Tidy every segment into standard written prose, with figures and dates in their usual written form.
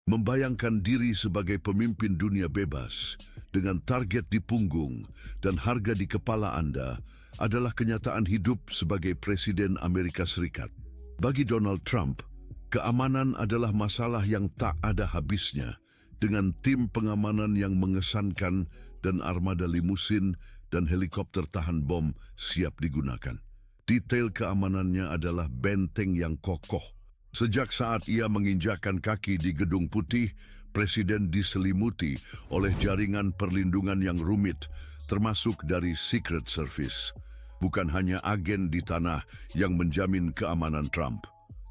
Membayangkan diri sebagai pemimpin dunia bebas dengan target di punggung dan harga di kepala Anda adalah kenyataan hidup sebagai Presiden Amerika Serikat. Bagi Donald Trump, keamanan adalah masalah yang tak ada habisnya dengan tim pengamanan yang mengesankan dan armada limusin dan helikopter tahan bom siap digunakan. Detail keamanannya adalah benteng yang kokoh. Sejak saat ia menginjakkan kaki di Gedung Putih, Presiden diselimuti oleh jaringan perlindungan yang rumit, termasuk dari Secret Service. Bukan hanya agen di tanah yang menjamin keamanan Trump.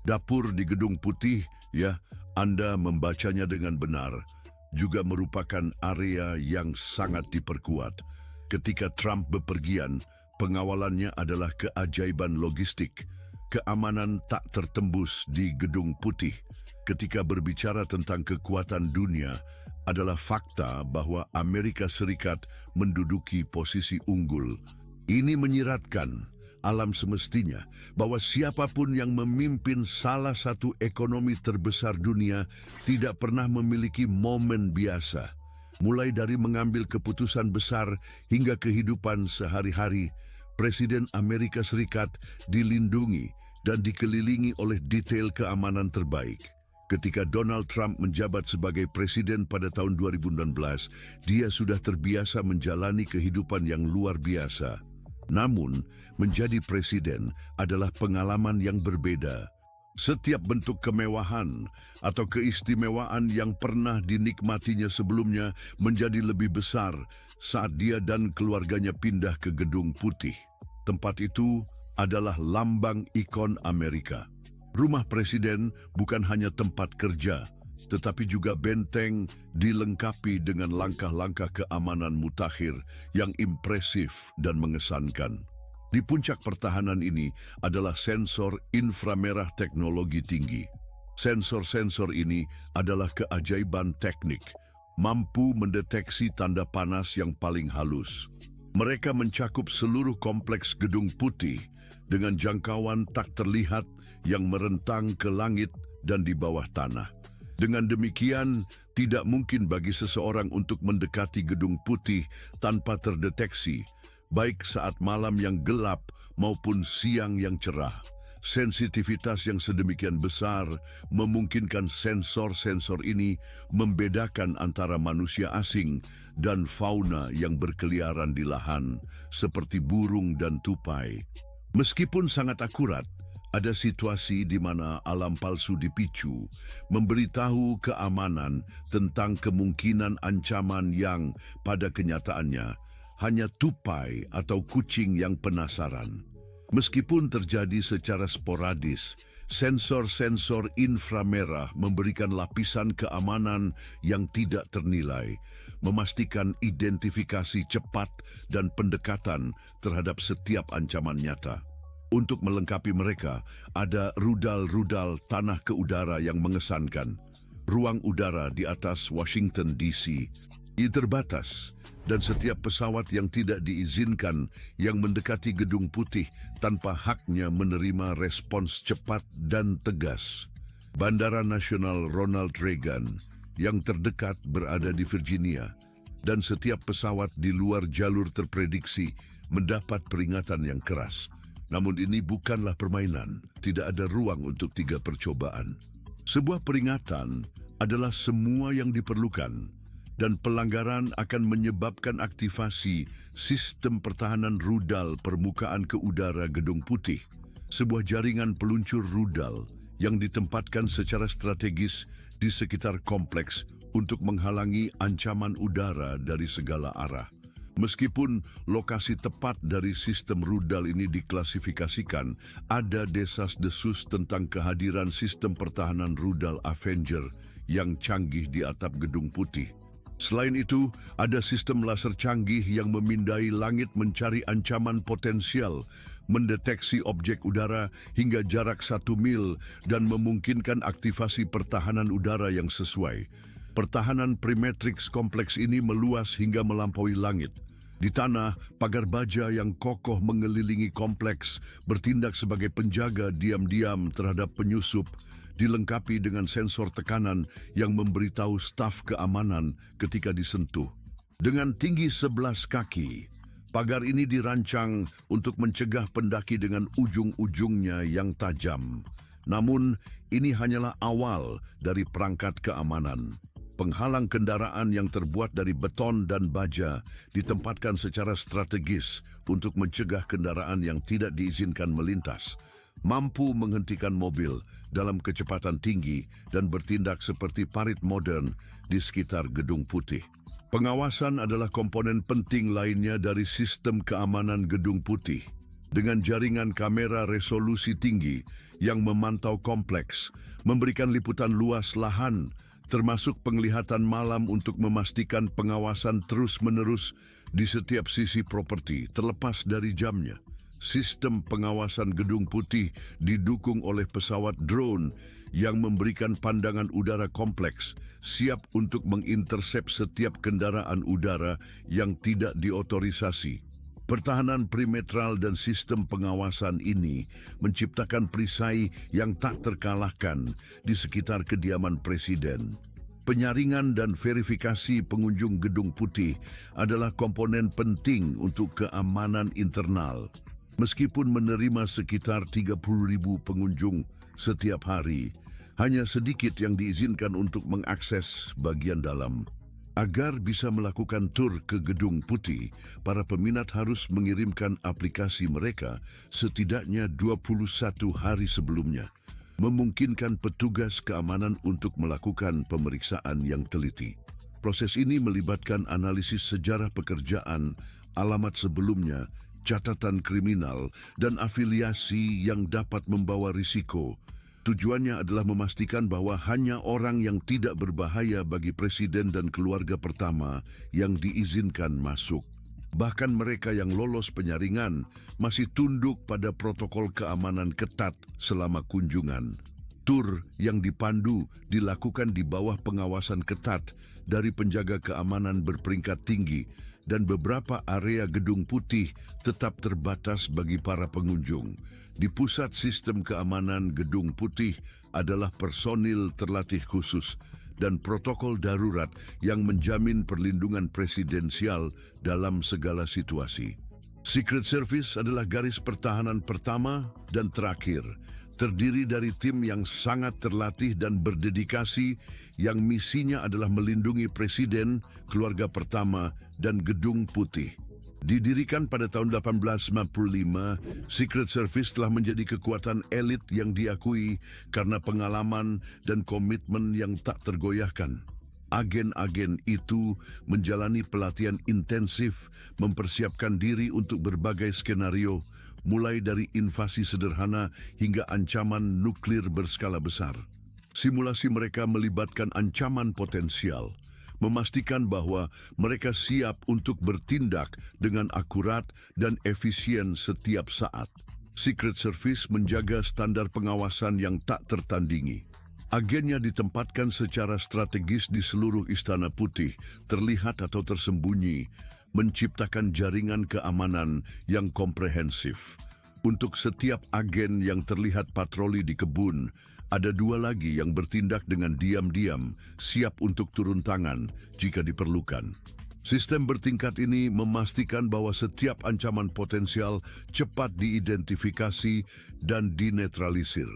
Dapur di Gedung Putih, ya, Anda membacanya dengan benar, juga merupakan area yang sangat diperkuat. Ketika Trump bepergian, pengawalannya adalah keajaiban logistik. Keamanan tak tertembus di Gedung Putih. Ketika berbicara tentang kekuatan dunia, adalah fakta bahwa Amerika Serikat menduduki posisi unggul. Ini menyiratkan alam semestinya bahwa siapapun yang memimpin salah satu ekonomi terbesar dunia tidak pernah memiliki momen biasa. Mulai dari mengambil keputusan besar hingga kehidupan sehari-hari, Presiden Amerika Serikat dilindungi dan dikelilingi oleh detail keamanan terbaik. Ketika Donald Trump menjabat sebagai presiden pada tahun 2016, dia sudah terbiasa menjalani kehidupan yang luar biasa. Namun, menjadi presiden adalah pengalaman yang berbeda. Setiap bentuk kemewahan atau keistimewaan yang pernah dinikmatinya sebelumnya menjadi lebih besar saat dia dan keluarganya pindah ke Gedung Putih. Tempat itu adalah lambang ikon Amerika. Rumah presiden bukan hanya tempat kerja, tetapi juga benteng dilengkapi dengan langkah-langkah keamanan mutakhir yang impresif dan mengesankan. Di puncak pertahanan ini adalah sensor inframerah teknologi tinggi. Sensor-sensor ini adalah keajaiban teknik, mampu mendeteksi tanda panas yang paling halus. Mereka mencakup seluruh kompleks Gedung Putih dengan jangkauan tak terlihat yang merentang ke langit dan di bawah tanah. Dengan demikian, tidak mungkin bagi seseorang untuk mendekati Gedung Putih tanpa terdeteksi, baik saat malam yang gelap maupun siang yang cerah. Sensitivitas yang sedemikian besar memungkinkan sensor-sensor ini membedakan antara manusia asing dan fauna yang berkeliaran di lahan, seperti burung dan tupai. Meskipun sangat akurat, ada situasi di mana alam palsu dipicu, memberitahu keamanan tentang kemungkinan ancaman yang pada kenyataannya hanya tupai atau kucing yang penasaran. Meskipun terjadi secara sporadis, sensor-sensor inframerah memberikan lapisan keamanan yang tidak ternilai, memastikan identifikasi cepat dan pendekatan terhadap setiap ancaman nyata. Untuk melengkapi mereka, ada rudal-rudal tanah ke udara yang mengesankan. Ruang udara di atas Washington DC terbatas, dan setiap pesawat yang tidak diizinkan yang mendekati Gedung Putih tanpa haknya menerima respons cepat dan tegas. Bandara Nasional Ronald Reagan yang terdekat berada di Virginia, dan setiap pesawat di luar jalur terprediksi mendapat peringatan yang keras. Namun ini bukanlah permainan, tidak ada ruang untuk 3 percobaan. Sebuah peringatan adalah semua yang diperlukan, dan pelanggaran akan menyebabkan aktivasi sistem pertahanan rudal permukaan ke udara Gedung Putih, sebuah jaringan peluncur rudal yang ditempatkan secara strategis di sekitar kompleks untuk menghalangi ancaman udara dari segala arah. Meskipun lokasi tepat dari sistem rudal ini diklasifikasikan, ada desas-desus tentang kehadiran sistem pertahanan rudal Avenger yang canggih di atap Gedung Putih. Selain itu, ada sistem laser canggih yang memindai langit mencari ancaman potensial, mendeteksi objek udara hingga jarak 1 mil dan memungkinkan aktivasi pertahanan udara yang sesuai. Pertahanan Primatrix kompleks ini meluas hingga melampaui langit. Di tanah, pagar baja yang kokoh mengelilingi kompleks bertindak sebagai penjaga diam-diam terhadap penyusup, dilengkapi dengan sensor tekanan yang memberitahu staf keamanan ketika disentuh. Dengan tinggi 11 kaki, pagar ini dirancang untuk mencegah pendaki dengan ujung-ujungnya yang tajam. Namun, ini hanyalah awal dari perangkat keamanan. Penghalang kendaraan yang terbuat dari beton dan baja ditempatkan secara strategis untuk mencegah kendaraan yang tidak diizinkan melintas, mampu menghentikan mobil dalam kecepatan tinggi dan bertindak seperti parit modern di sekitar Gedung Putih. Pengawasan adalah komponen penting lainnya dari sistem keamanan Gedung Putih. Dengan jaringan kamera resolusi tinggi yang memantau kompleks, memberikan liputan luas lahan, termasuk penglihatan malam untuk memastikan pengawasan terus-menerus di setiap sisi properti, terlepas dari jamnya. Sistem pengawasan Gedung Putih didukung oleh pesawat drone yang memberikan pandangan udara kompleks, siap untuk mengintersep setiap kendaraan udara yang tidak diotorisasi. Pertahanan perimetral dan sistem pengawasan ini menciptakan perisai yang tak terkalahkan di sekitar kediaman Presiden. Penyaringan dan verifikasi pengunjung Gedung Putih adalah komponen penting untuk keamanan internal. Meskipun menerima sekitar 30.000 pengunjung setiap hari, hanya sedikit yang diizinkan untuk mengakses bagian dalam. Agar bisa melakukan tur ke Gedung Putih, para peminat harus mengirimkan aplikasi mereka setidaknya 21 hari sebelumnya, memungkinkan petugas keamanan untuk melakukan pemeriksaan yang teliti. Proses ini melibatkan analisis sejarah pekerjaan, alamat sebelumnya, catatan kriminal, dan afiliasi yang dapat membawa risiko. Tujuannya adalah memastikan bahwa hanya orang yang tidak berbahaya bagi Presiden dan keluarga pertama yang diizinkan masuk. Bahkan mereka yang lolos penyaringan masih tunduk pada protokol keamanan ketat selama kunjungan. Tur yang dipandu dilakukan di bawah pengawasan ketat dari penjaga keamanan berperingkat tinggi, dan beberapa area Gedung Putih tetap terbatas bagi para pengunjung. Di pusat sistem keamanan Gedung Putih adalah personil terlatih khusus dan protokol darurat yang menjamin perlindungan presidensial dalam segala situasi. Secret Service adalah garis pertahanan pertama dan terakhir, terdiri dari tim yang sangat terlatih dan berdedikasi yang misinya adalah melindungi Presiden, keluarga pertama, dan Gedung Putih. Didirikan pada tahun 1895, Secret Service telah menjadi kekuatan elit yang diakui karena pengalaman dan komitmen yang tak tergoyahkan. Agen-agen itu menjalani pelatihan intensif, mempersiapkan diri untuk berbagai skenario, mulai dari invasi sederhana hingga ancaman nuklir berskala besar. Simulasi mereka melibatkan ancaman potensial, memastikan bahwa mereka siap untuk bertindak dengan akurat dan efisien setiap saat. Secret Service menjaga standar pengawasan yang tak tertandingi. Agennya ditempatkan secara strategis di seluruh Istana Putih, terlihat atau tersembunyi, menciptakan jaringan keamanan yang komprehensif. Untuk setiap agen yang terlihat patroli di kebun, ada 2 lagi yang bertindak dengan diam-diam, siap untuk turun tangan jika diperlukan. Sistem bertingkat ini memastikan bahwa setiap ancaman potensial cepat diidentifikasi dan dinetralisir.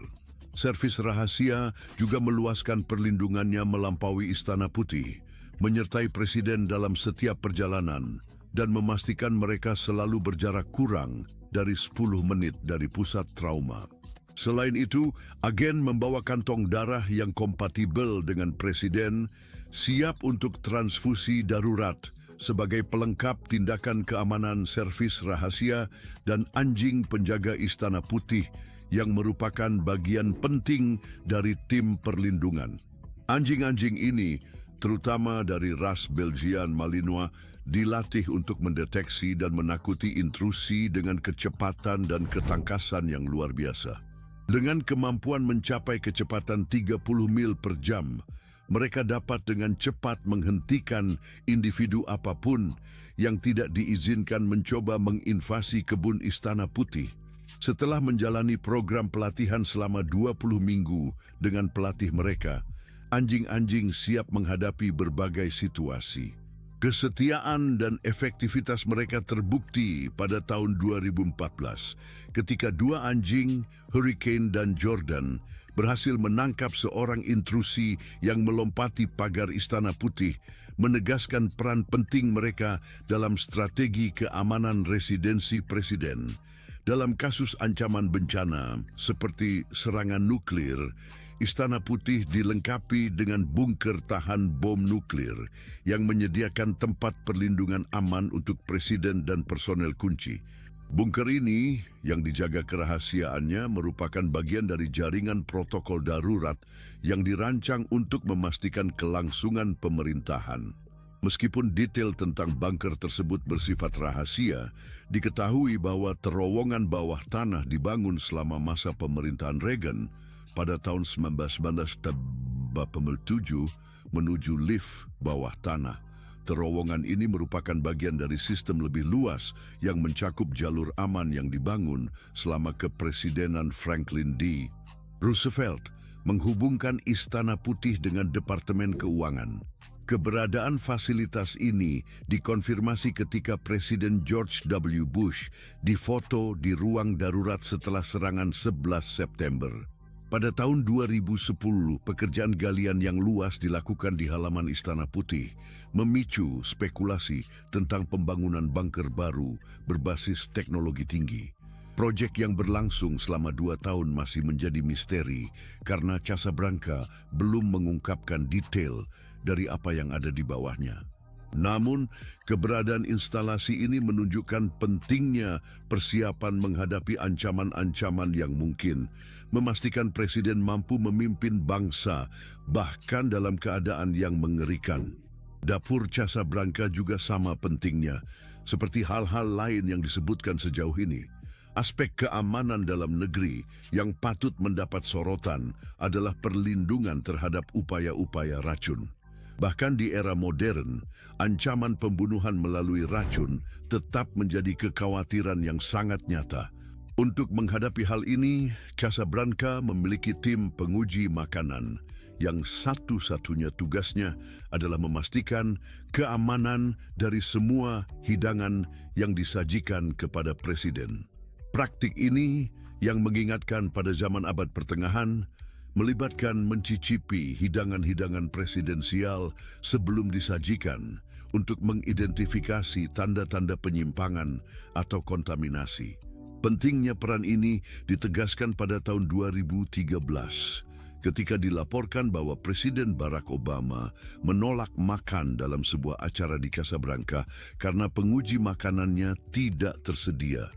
Servis rahasia juga meluaskan perlindungannya melampaui Istana Putih, menyertai Presiden dalam setiap perjalanan, dan memastikan mereka selalu berjarak kurang dari 10 menit dari pusat trauma. Selain itu, agen membawa kantong darah yang kompatibel dengan Presiden, siap untuk transfusi darurat sebagai pelengkap tindakan keamanan servis rahasia dan anjing penjaga Istana Putih yang merupakan bagian penting dari tim perlindungan. Anjing-anjing ini, terutama dari ras Belgian Malinois, dilatih untuk mendeteksi dan menakuti intrusi dengan kecepatan dan ketangkasan yang luar biasa. Dengan kemampuan mencapai kecepatan 30 mil per jam, mereka dapat dengan cepat menghentikan individu apapun yang tidak diizinkan mencoba menginvasi kebun Istana Putih. Setelah menjalani program pelatihan selama 20 minggu dengan pelatih mereka, anjing-anjing siap menghadapi berbagai situasi. Kesetiaan dan efektivitas mereka terbukti pada tahun 2014 ketika dua anjing, Hurricane dan Jordan, berhasil menangkap seorang intrusi yang melompati pagar Istana Putih, menegaskan peran penting mereka dalam strategi keamanan residensi presiden. Dalam kasus ancaman bencana seperti serangan nuklir, Istana Putih dilengkapi dengan bunker tahan bom nuklir yang menyediakan tempat perlindungan aman untuk presiden dan personel kunci. Bunker ini yang dijaga kerahasiaannya merupakan bagian dari jaringan protokol darurat yang dirancang untuk memastikan kelangsungan pemerintahan. Meskipun detail tentang bunker tersebut bersifat rahasia, diketahui bahwa terowongan bawah tanah dibangun selama masa pemerintahan Reagan pada tahun 1997 menuju lift bawah tanah. Terowongan ini merupakan bagian dari sistem lebih luas yang mencakup jalur aman yang dibangun selama kepresidenan Franklin D. Roosevelt menghubungkan Istana Putih dengan Departemen Keuangan. Keberadaan fasilitas ini dikonfirmasi ketika Presiden George W. Bush difoto di ruang darurat setelah serangan 11 September. Pada tahun 2010, pekerjaan galian yang luas dilakukan di halaman Istana Putih, memicu spekulasi tentang pembangunan bunker baru berbasis teknologi tinggi. Proyek yang berlangsung selama 2 tahun masih menjadi misteri karena Casablanca belum mengungkapkan detail dari apa yang ada di bawahnya. Namun, keberadaan instalasi ini menunjukkan pentingnya persiapan menghadapi ancaman-ancaman yang mungkin, memastikan presiden mampu memimpin bangsa bahkan dalam keadaan yang mengerikan. Dapur Casablanca juga sama pentingnya, seperti hal-hal lain yang disebutkan sejauh ini. Aspek keamanan dalam negeri yang patut mendapat sorotan adalah perlindungan terhadap upaya-upaya racun. Bahkan di era modern, ancaman pembunuhan melalui racun tetap menjadi kekhawatiran yang sangat nyata. Untuk menghadapi hal ini, Casablanca memiliki tim penguji makanan yang satu-satunya tugasnya adalah memastikan keamanan dari semua hidangan yang disajikan kepada presiden. Praktik ini yang mengingatkan pada zaman abad pertengahan, melibatkan mencicipi hidangan-hidangan presidensial sebelum disajikan untuk mengidentifikasi tanda-tanda penyimpangan atau kontaminasi. Pentingnya peran ini ditegaskan pada tahun 2013 ketika dilaporkan bahwa Presiden Barack Obama menolak makan dalam sebuah acara di Casablanca karena penguji makanannya tidak tersedia.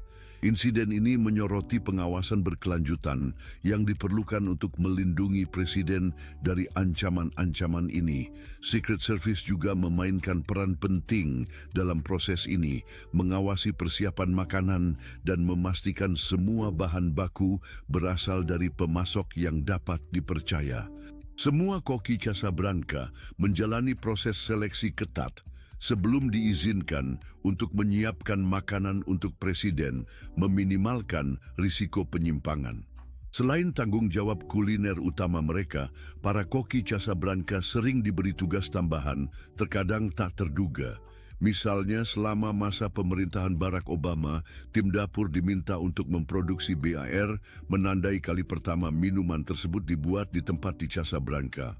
Insiden ini menyoroti pengawasan berkelanjutan yang diperlukan untuk melindungi presiden dari ancaman-ancaman ini. Secret Service juga memainkan peran penting dalam proses ini, mengawasi persiapan makanan dan memastikan semua bahan baku berasal dari pemasok yang dapat dipercaya. Semua koki Casablanca menjalani proses seleksi ketat sebelum diizinkan untuk menyiapkan makanan untuk presiden, meminimalkan risiko penyimpangan. Selain tanggung jawab kuliner utama mereka, para koki Casablanca sering diberi tugas tambahan, terkadang tak terduga. Misalnya, selama masa pemerintahan Barack Obama, tim dapur diminta untuk memproduksi BAR, menandai kali pertama minuman tersebut dibuat di tempat di Casablanca.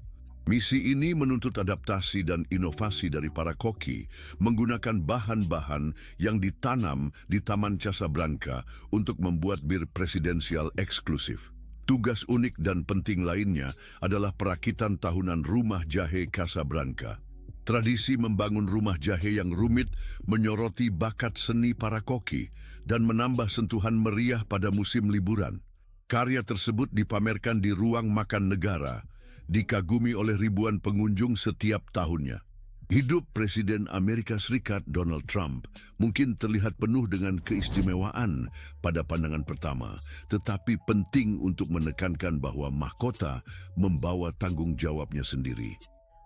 Misi ini menuntut adaptasi dan inovasi dari para koki, menggunakan bahan-bahan yang ditanam di Taman Casablanca untuk membuat bir presidensial eksklusif. Tugas unik dan penting lainnya adalah perakitan tahunan rumah jahe Casablanca. Tradisi membangun rumah jahe yang rumit menyoroti bakat seni para koki dan menambah sentuhan meriah pada musim liburan. Karya tersebut dipamerkan di ruang makan negara, dikagumi oleh ribuan pengunjung setiap tahunnya. Hidup Presiden Amerika Serikat Donald Trump mungkin terlihat penuh dengan keistimewaan pada pandangan pertama, tetapi penting untuk menekankan bahwa mahkota membawa tanggung jawabnya sendiri.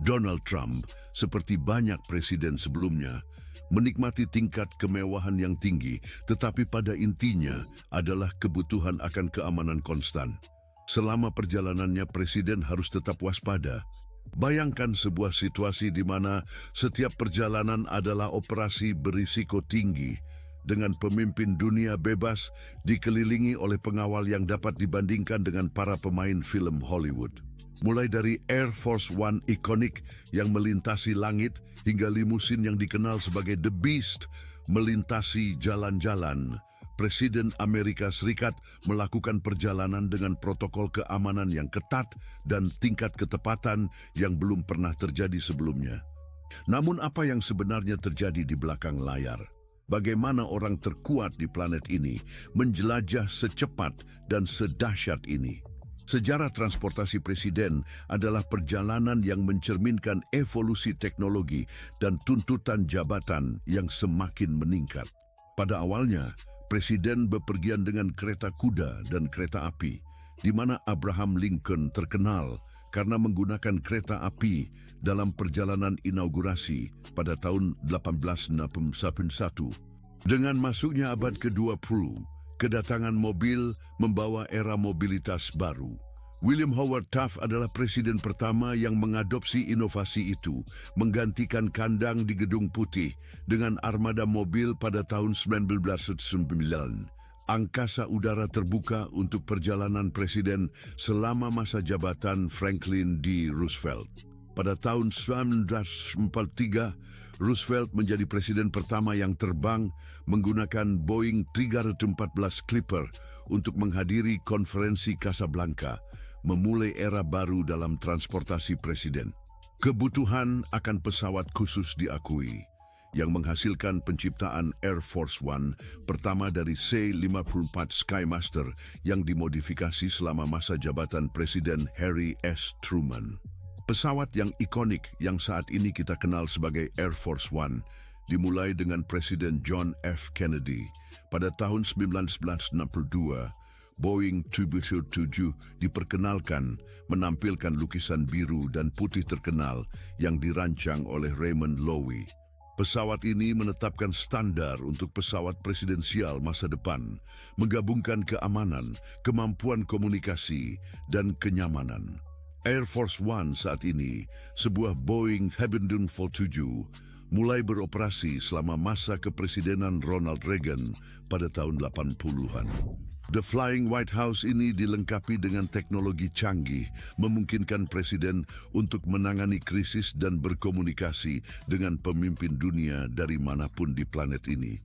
Donald Trump, seperti banyak presiden sebelumnya, menikmati tingkat kemewahan yang tinggi, tetapi pada intinya adalah kebutuhan akan keamanan konstan. Selama perjalanannya, presiden harus tetap waspada. Bayangkan sebuah situasi di mana setiap perjalanan adalah operasi berisiko tinggi, dengan pemimpin dunia bebas dikelilingi oleh pengawal yang dapat dibandingkan dengan para pemain film Hollywood. Mulai dari Air Force One ikonik yang melintasi langit hingga limusin yang dikenal sebagai The Beast melintasi jalan-jalan, Presiden Amerika Serikat melakukan perjalanan dengan protokol keamanan yang ketat dan tingkat ketepatan yang belum pernah terjadi sebelumnya. Namun apa yang sebenarnya terjadi di belakang layar? Bagaimana orang terkuat di planet ini menjelajah secepat dan sedahsyat ini? Sejarah transportasi presiden adalah perjalanan yang mencerminkan evolusi teknologi dan tuntutan jabatan yang semakin meningkat. Pada awalnya, presiden bepergian dengan kereta kuda dan kereta api, di mana Abraham Lincoln terkenal karena menggunakan kereta api dalam perjalanan inaugurasi pada tahun 1861. Dengan masuknya abad ke-20, kedatangan mobil membawa era mobilitas baru. William Howard Taft adalah presiden pertama yang mengadopsi inovasi itu, menggantikan kandang di Gedung Putih dengan armada mobil pada tahun 1909. Angkasa udara terbuka untuk perjalanan presiden selama masa jabatan Franklin D. Roosevelt. Pada tahun 1943, Roosevelt menjadi presiden pertama yang terbang menggunakan Boeing 314 Clipper untuk menghadiri konferensi Casablanca, memulai era baru dalam transportasi presiden. Kebutuhan akan pesawat khusus diakui, yang menghasilkan penciptaan Air Force One pertama dari C-54 Skymaster yang dimodifikasi selama masa jabatan Presiden Harry S. Truman. Pesawat yang ikonik yang saat ini kita kenal sebagai Air Force One dimulai dengan Presiden John F. Kennedy. Pada tahun 1962, Boeing 777 diperkenalkan menampilkan lukisan biru dan putih terkenal yang dirancang oleh Raymond Loewy. Pesawat ini menetapkan standar untuk pesawat presidensial masa depan, menggabungkan keamanan, kemampuan komunikasi, dan kenyamanan. Air Force One saat ini, sebuah Boeing 747, mulai beroperasi selama masa kepresidenan Ronald Reagan pada tahun 80-an. The Flying White House ini dilengkapi dengan teknologi canggih, memungkinkan presiden untuk menangani krisis dan berkomunikasi dengan pemimpin dunia dari manapun di planet ini.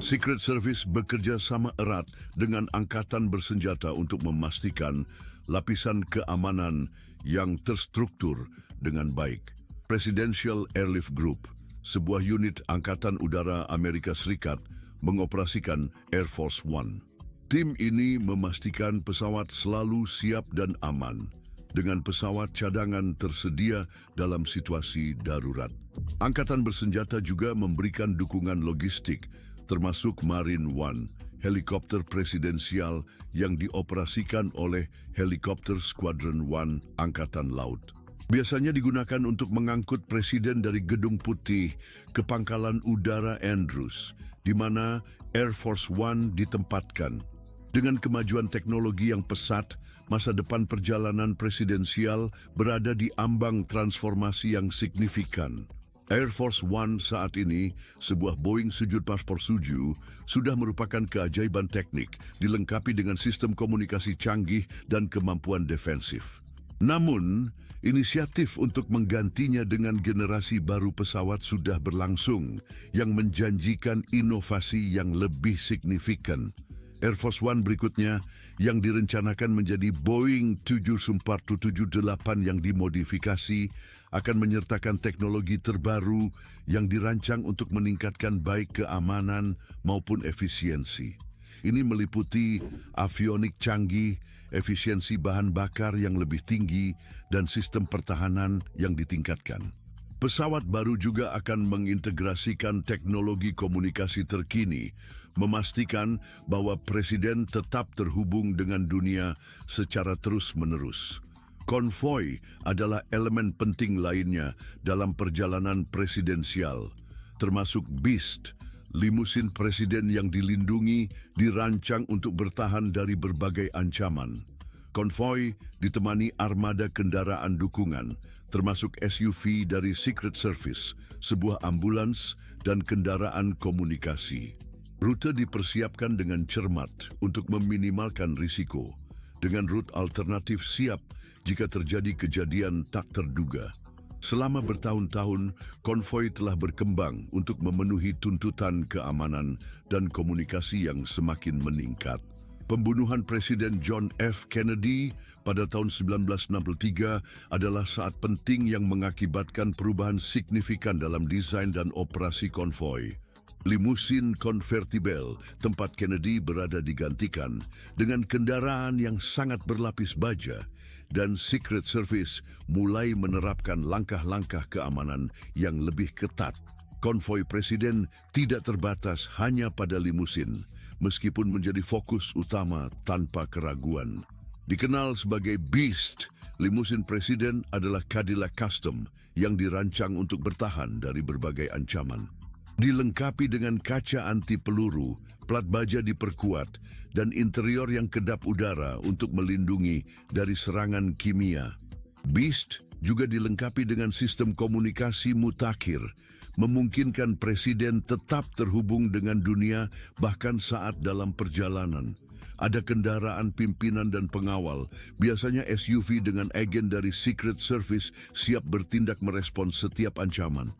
Secret Service bekerja sama erat dengan angkatan bersenjata untuk memastikan lapisan keamanan yang terstruktur dengan baik. Presidential Airlift Group, sebuah unit Angkatan Udara Amerika Serikat, mengoperasikan Air Force One. Tim ini memastikan pesawat selalu siap dan aman, dengan pesawat cadangan tersedia dalam situasi darurat. Angkatan bersenjata juga memberikan dukungan logistik, termasuk Marine One, helikopter presidensial yang dioperasikan oleh Helikopter Squadron One Angkatan Laut. Biasanya digunakan untuk mengangkut presiden dari Gedung Putih ke Pangkalan Udara Andrews, di mana Air Force One ditempatkan. Dengan kemajuan teknologi yang pesat, masa depan perjalanan presidensial berada di ambang transformasi yang signifikan. Air Force One saat ini, sebuah Boeing 747, sudah merupakan keajaiban teknik, dilengkapi dengan sistem komunikasi canggih dan kemampuan defensif. Namun, inisiatif untuk menggantinya dengan generasi baru pesawat sudah berlangsung, yang menjanjikan inovasi yang lebih signifikan. Air Force One berikutnya yang direncanakan menjadi Boeing 747-8 yang dimodifikasi akan menyertakan teknologi terbaru yang dirancang untuk meningkatkan baik keamanan maupun efisiensi. Ini meliputi avionik canggih, efisiensi bahan bakar yang lebih tinggi, dan sistem pertahanan yang ditingkatkan. Pesawat baru juga akan mengintegrasikan teknologi komunikasi terkini, memastikan bahwa presiden tetap terhubung dengan dunia secara terus-menerus. Konvoi adalah elemen penting lainnya dalam perjalanan presidensial, termasuk Beast, limusin presiden yang dilindungi, dirancang untuk bertahan dari berbagai ancaman. Konvoi ditemani armada kendaraan dukungan, termasuk SUV dari Secret Service, sebuah ambulans, dan kendaraan komunikasi. Rute dipersiapkan dengan cermat untuk meminimalkan risiko, dengan rute alternatif siap jika terjadi kejadian tak terduga. Selama bertahun-tahun, konvoi telah berkembang untuk memenuhi tuntutan keamanan dan komunikasi yang semakin meningkat. Pembunuhan Presiden John F. Kennedy pada tahun 1963 adalah saat penting yang mengakibatkan perubahan signifikan dalam desain dan operasi konvoi. Limusin konvertibel tempat Kennedy berada digantikan dengan kendaraan yang sangat berlapis baja, dan Secret Service mulai menerapkan langkah-langkah keamanan yang lebih ketat. Konvoi presiden tidak terbatas hanya pada limusin, meskipun menjadi fokus utama tanpa keraguan. Dikenal sebagai Beast, limusin presiden adalah Cadillac Custom yang dirancang untuk bertahan dari berbagai ancaman. Dilengkapi dengan kaca anti peluru, plat baja diperkuat, dan interior yang kedap udara untuk melindungi dari serangan kimia. Beast juga dilengkapi dengan sistem komunikasi mutakhir, memungkinkan presiden tetap terhubung dengan dunia bahkan saat dalam perjalanan. Ada kendaraan pimpinan dan pengawal, biasanya SUV dengan agen dari Secret Service siap bertindak merespons setiap ancaman.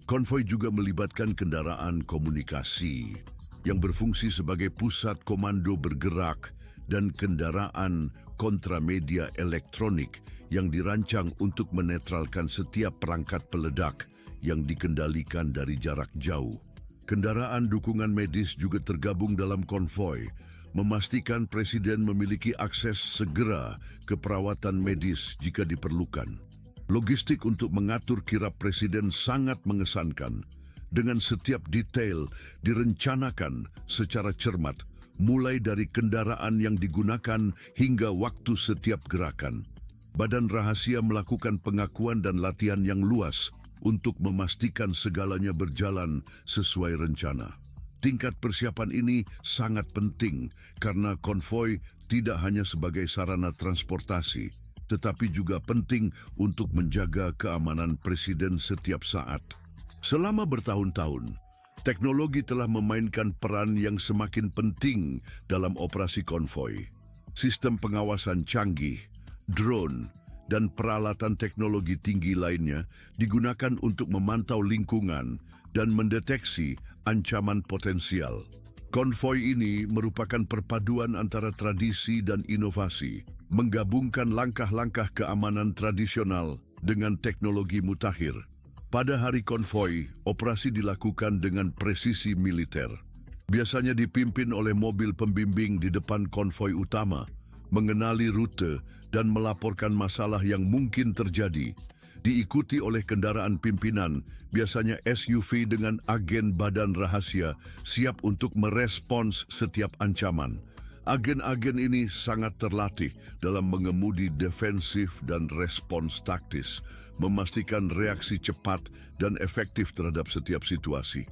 Konvoi juga melibatkan kendaraan komunikasi yang berfungsi sebagai pusat komando bergerak dan kendaraan kontramedia elektronik yang dirancang untuk menetralkan setiap perangkat peledak yang dikendalikan dari jarak jauh. Kendaraan dukungan medis juga tergabung dalam konvoi, memastikan presiden memiliki akses segera ke perawatan medis jika diperlukan. Logistik untuk mengatur kirap presiden sangat mengesankan. Dengan setiap detail direncanakan secara cermat, mulai dari kendaraan yang digunakan hingga waktu setiap gerakan. Badan rahasia melakukan pengakuan dan latihan yang luas untuk memastikan segalanya berjalan sesuai rencana. Tingkat persiapan ini sangat penting karena konvoi tidak hanya sebagai sarana transportasi, tetapi juga penting untuk menjaga keamanan presiden setiap saat. Selama bertahun-tahun, teknologi telah memainkan peran yang semakin penting dalam operasi konvoi. Sistem pengawasan canggih, drone, dan peralatan teknologi tinggi lainnya digunakan untuk memantau lingkungan dan mendeteksi ancaman potensial. Konvoi ini merupakan perpaduan antara tradisi dan inovasi, menggabungkan langkah-langkah keamanan tradisional dengan teknologi mutakhir. Pada hari konvoi, operasi dilakukan dengan presisi militer. Biasanya dipimpin oleh mobil pembimbing di depan konvoi utama, mengenali rute dan melaporkan masalah yang mungkin terjadi. Diikuti oleh kendaraan pimpinan, biasanya SUV dengan agen badan rahasia, siap untuk merespons setiap ancaman. Agen-agen ini sangat terlatih dalam mengemudi defensif dan respons taktis, memastikan reaksi cepat dan efektif terhadap setiap situasi.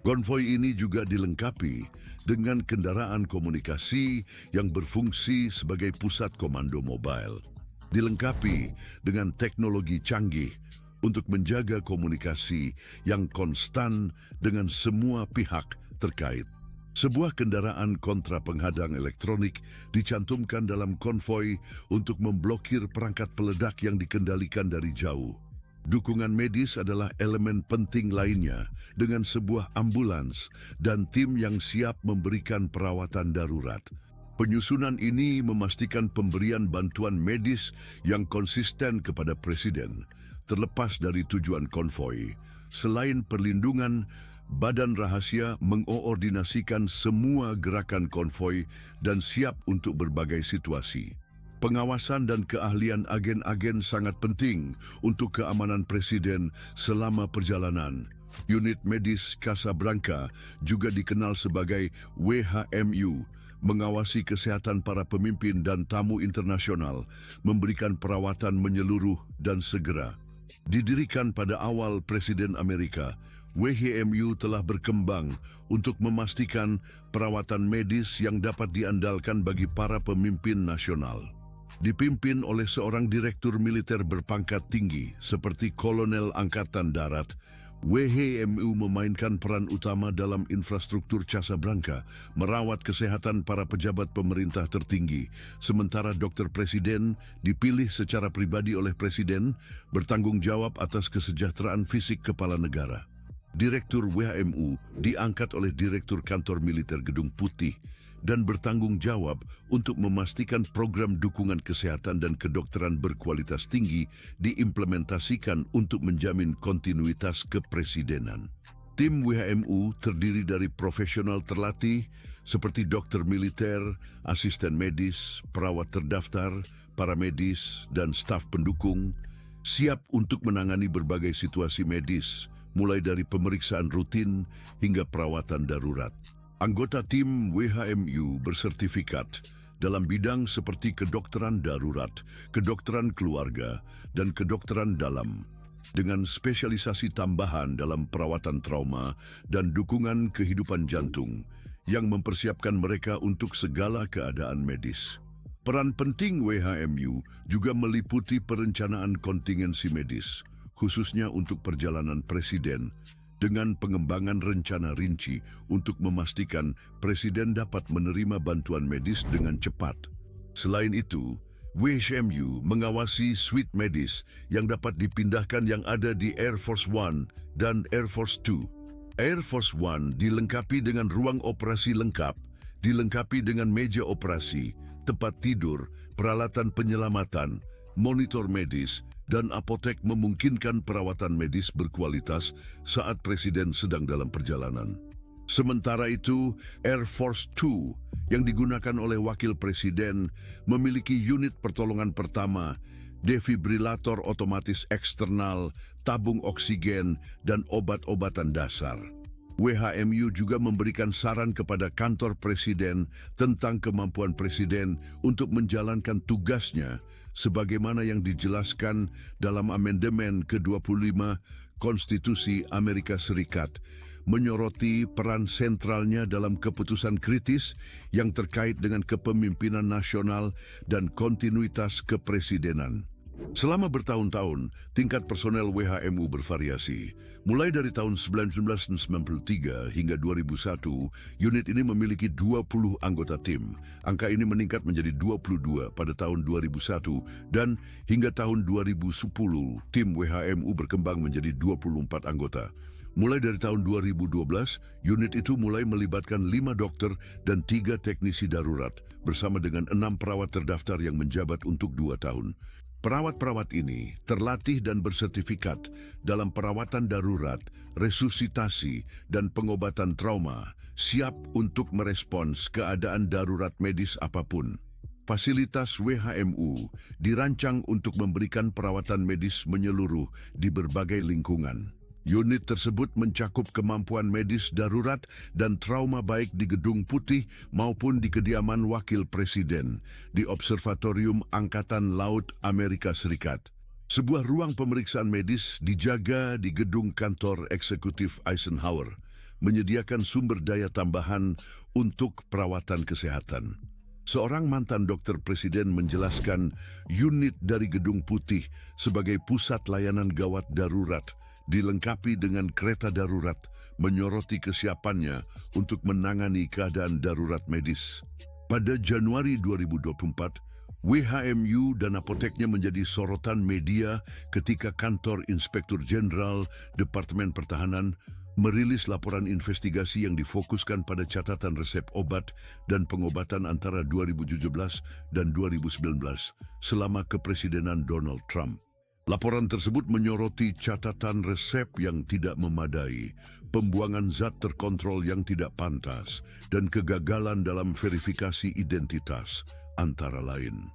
Konvoi ini juga dilengkapi dengan kendaraan komunikasi yang berfungsi sebagai pusat komando mobile. Dilengkapi dengan teknologi canggih untuk menjaga komunikasi yang konstan dengan semua pihak terkait. Sebuah kendaraan kontra penghadang elektronik dicantumkan dalam konvoi untuk memblokir perangkat peledak yang dikendalikan dari jauh. Dukungan medis adalah elemen penting lainnya dengan sebuah ambulans dan tim yang siap memberikan perawatan darurat. Penyusunan ini memastikan pemberian bantuan medis yang konsisten kepada presiden, terlepas dari tujuan konvoi. Selain perlindungan, badan rahasia mengoordinasikan semua gerakan konvoi dan siap untuk berbagai situasi. Pengawasan dan keahlian agen-agen sangat penting untuk keamanan presiden selama perjalanan. Unit medis Casablanca, juga dikenal sebagai WHMU, mengawasi kesehatan para pemimpin dan tamu internasional, memberikan perawatan menyeluruh dan segera. Didirikan pada awal Presiden Amerika, WHMU telah berkembang untuk memastikan perawatan medis yang dapat diandalkan bagi para pemimpin nasional. Dipimpin oleh seorang direktur militer berpangkat tinggi seperti Kolonel Angkatan Darat, WHMU memainkan peran utama dalam infrastruktur Casablanca, merawat kesehatan para pejabat pemerintah tertinggi, sementara dokter presiden dipilih secara pribadi oleh presiden, bertanggung jawab atas kesejahteraan fisik kepala negara. Direktur WHMU diangkat oleh Direktur Kantor Militer Gedung Putih dan bertanggung jawab untuk memastikan program dukungan kesehatan dan kedokteran berkualitas tinggi diimplementasikan untuk menjamin kontinuitas kepresidenan. Tim WHMU terdiri dari profesional terlatih seperti dokter militer, asisten medis, perawat terdaftar, paramedis, dan staf pendukung, siap untuk menangani berbagai situasi medis, mulai dari pemeriksaan rutin hingga perawatan darurat. Anggota tim WHMU bersertifikat dalam bidang seperti kedokteran darurat, kedokteran keluarga, dan kedokteran dalam, dengan spesialisasi tambahan dalam perawatan trauma dan dukungan kehidupan jantung yang mempersiapkan mereka untuk segala keadaan medis. Peran penting WHMU juga meliputi perencanaan kontingensi medis, khususnya untuk perjalanan presiden, dengan pengembangan rencana rinci untuk memastikan presiden dapat menerima bantuan medis dengan cepat. Selain itu, WHMU mengawasi suite medis yang dapat dipindahkan yang ada di Air Force One dan Air Force Two. Air Force One dilengkapi dengan ruang operasi lengkap, dilengkapi dengan meja operasi, tempat tidur, peralatan penyelamatan, monitor medis, dan apotek memungkinkan perawatan medis berkualitas saat presiden sedang dalam perjalanan. Sementara itu, Air Force Two yang digunakan oleh wakil presiden memiliki unit pertolongan pertama, defibrilator otomatis eksternal, tabung oksigen, dan obat-obatan dasar. WHMU juga memberikan saran kepada kantor presiden tentang kemampuan presiden untuk menjalankan tugasnya sebagaimana yang dijelaskan dalam amandemen ke-25 Konstitusi Amerika Serikat, menyoroti peran sentralnya dalam keputusan kritis yang terkait dengan kepemimpinan nasional dan kontinuitas kepresidenan. Selama bertahun-tahun, tingkat personel WHMU bervariasi. Mulai dari tahun 1993 hingga 2001, unit ini memiliki 20 anggota tim. Angka ini meningkat menjadi 22 pada tahun 2001 dan hingga tahun 2010, tim WHMU berkembang menjadi 24 anggota. Mulai dari tahun 2012, unit itu mulai melibatkan 5 dokter dan 3 teknisi darurat bersama dengan 6 perawat terdaftar yang menjabat untuk 2 tahun. Perawat-perawat ini terlatih dan bersertifikat dalam perawatan darurat, resusitasi, dan pengobatan trauma, siap untuk merespons keadaan darurat medis apapun. Fasilitas WHMU dirancang untuk memberikan perawatan medis menyeluruh di berbagai lingkungan. Unit tersebut mencakup kemampuan medis darurat dan trauma baik di Gedung Putih maupun di kediaman Wakil Presiden di Observatorium Angkatan Laut Amerika Serikat. Sebuah ruang pemeriksaan medis dijaga di gedung kantor eksekutif Eisenhower, menyediakan sumber daya tambahan untuk perawatan kesehatan. Seorang mantan dokter presiden menjelaskan unit dari Gedung Putih sebagai pusat layanan gawat darurat, dilengkapi dengan kereta darurat, menyoroti kesiapannya untuk menangani keadaan darurat medis. Pada Januari 2024, WHMU dan apoteknya menjadi sorotan media ketika kantor Inspektur Jenderal Departemen Pertahanan merilis laporan investigasi yang difokuskan pada catatan resep obat dan pengobatan antara 2017 dan 2019 selama kepresidenan Donald Trump. Laporan tersebut menyoroti catatan resep yang tidak memadai, pembuangan zat terkontrol yang tidak pantas, dan kegagalan dalam verifikasi identitas, antara lain.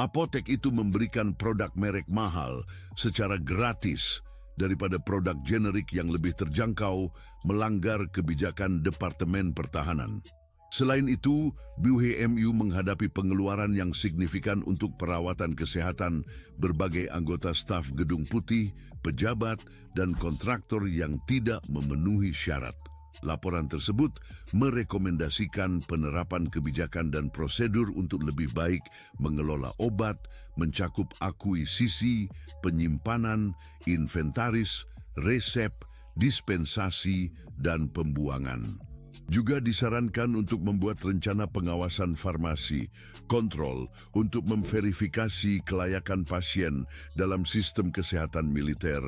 Apotek itu memberikan produk merek mahal secara gratis daripada produk generik yang lebih terjangkau, melanggar kebijakan Departemen Pertahanan. Selain itu, BUMU menghadapi pengeluaran yang signifikan untuk perawatan kesehatan berbagai anggota staf Gedung Putih, pejabat, dan kontraktor yang tidak memenuhi syarat. Laporan tersebut merekomendasikan penerapan kebijakan dan prosedur untuk lebih baik mengelola obat, mencakup akuisisi, penyimpanan, inventaris, resep, dispensasi, dan pembuangan. Juga disarankan untuk membuat rencana pengawasan farmasi, kontrol untuk memverifikasi kelayakan pasien dalam sistem kesehatan militer,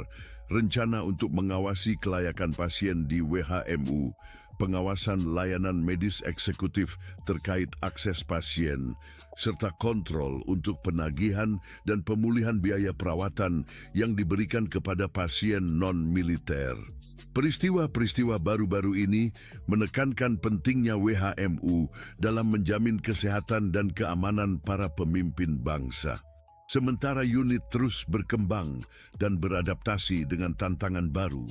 rencana untuk mengawasi kelayakan pasien di WHMU, pengawasan layanan medis eksekutif terkait akses pasien, serta kontrol untuk penagihan dan pemulihan biaya perawatan yang diberikan kepada pasien non-militer. Peristiwa-peristiwa baru-baru ini menekankan pentingnya WHMU dalam menjamin kesehatan dan keamanan para pemimpin bangsa. Sementara unit terus berkembang dan beradaptasi dengan tantangan baru,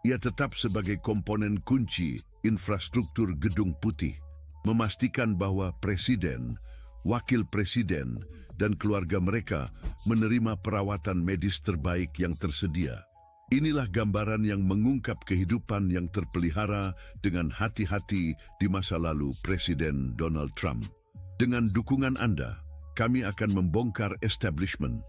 ia tetap sebagai komponen kunci infrastruktur Gedung Putih, memastikan bahwa presiden, wakil presiden, dan keluarga mereka menerima perawatan medis terbaik yang tersedia. Inilah gambaran yang mengungkap kehidupan yang terpelihara dengan hati-hati di masa lalu Presiden Donald Trump. Dengan dukungan Anda, kami akan membongkar establishment.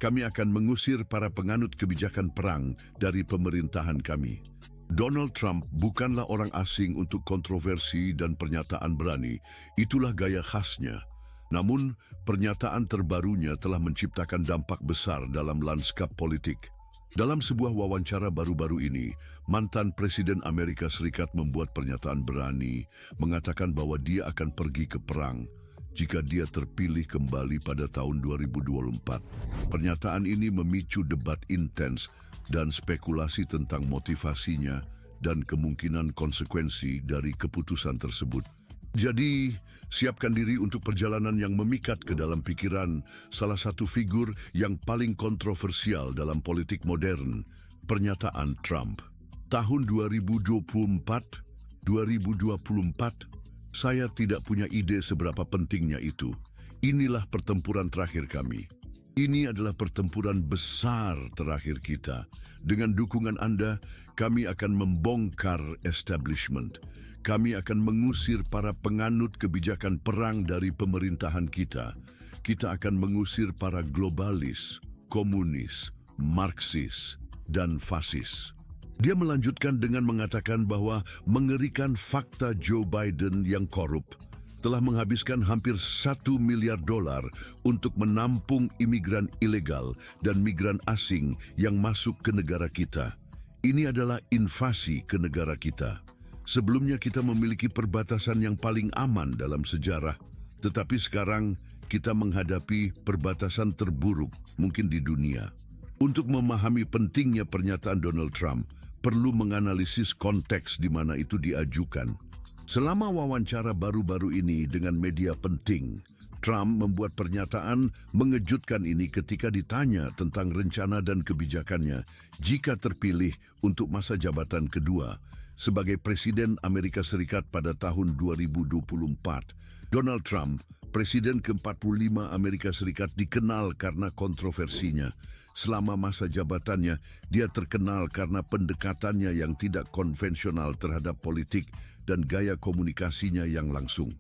Kami akan mengusir para penganut kebijakan perang dari pemerintahan kami. Donald Trump bukanlah orang asing untuk kontroversi dan pernyataan berani. Itulah gaya khasnya. Namun, pernyataan terbarunya telah menciptakan dampak besar dalam lanskap politik. Dalam sebuah wawancara baru-baru ini, mantan Presiden Amerika Serikat membuat pernyataan berani, mengatakan bahwa dia akan pergi ke perang jika dia terpilih kembali pada tahun 2024. Pernyataan ini memicu debat intens dan spekulasi tentang motivasinya dan kemungkinan konsekuensi dari keputusan tersebut. Jadi, siapkan diri untuk perjalanan yang memikat ke dalam pikiran salah satu figur yang paling kontroversial dalam politik modern, pernyataan Trump. Tahun 2024, saya tidak punya ide seberapa pentingnya itu. Inilah pertempuran terakhir kami. Ini adalah pertempuran besar terakhir kita. Dengan dukungan Anda, kami akan membongkar establishment. Kami akan mengusir para penganut kebijakan perang dari pemerintahan kita. Kita akan mengusir para globalis, komunis, marxis, dan fasis. Dia melanjutkan dengan mengatakan bahwa mengerikan fakta Joe Biden yang korup telah menghabiskan hampir $1 miliar untuk menampung imigran ilegal dan migran asing yang masuk ke negara kita. Ini adalah invasi ke negara kita. Sebelumnya kita memiliki perbatasan yang paling aman dalam sejarah, tetapi sekarang kita menghadapi perbatasan terburuk mungkin di dunia. Untuk memahami pentingnya pernyataan Donald Trump, perlu menganalisis konteks di mana itu diajukan. Selama wawancara baru-baru ini dengan media penting, Trump membuat pernyataan mengejutkan ini ketika ditanya tentang rencana dan kebijakannya jika terpilih untuk masa jabatan kedua sebagai Presiden Amerika Serikat pada tahun 2024. Donald Trump, Presiden ke-45 Amerika Serikat, dikenal karena kontroversinya. Selama masa jabatannya, dia terkenal karena pendekatannya yang tidak konvensional terhadap politik dan gaya komunikasinya yang langsung.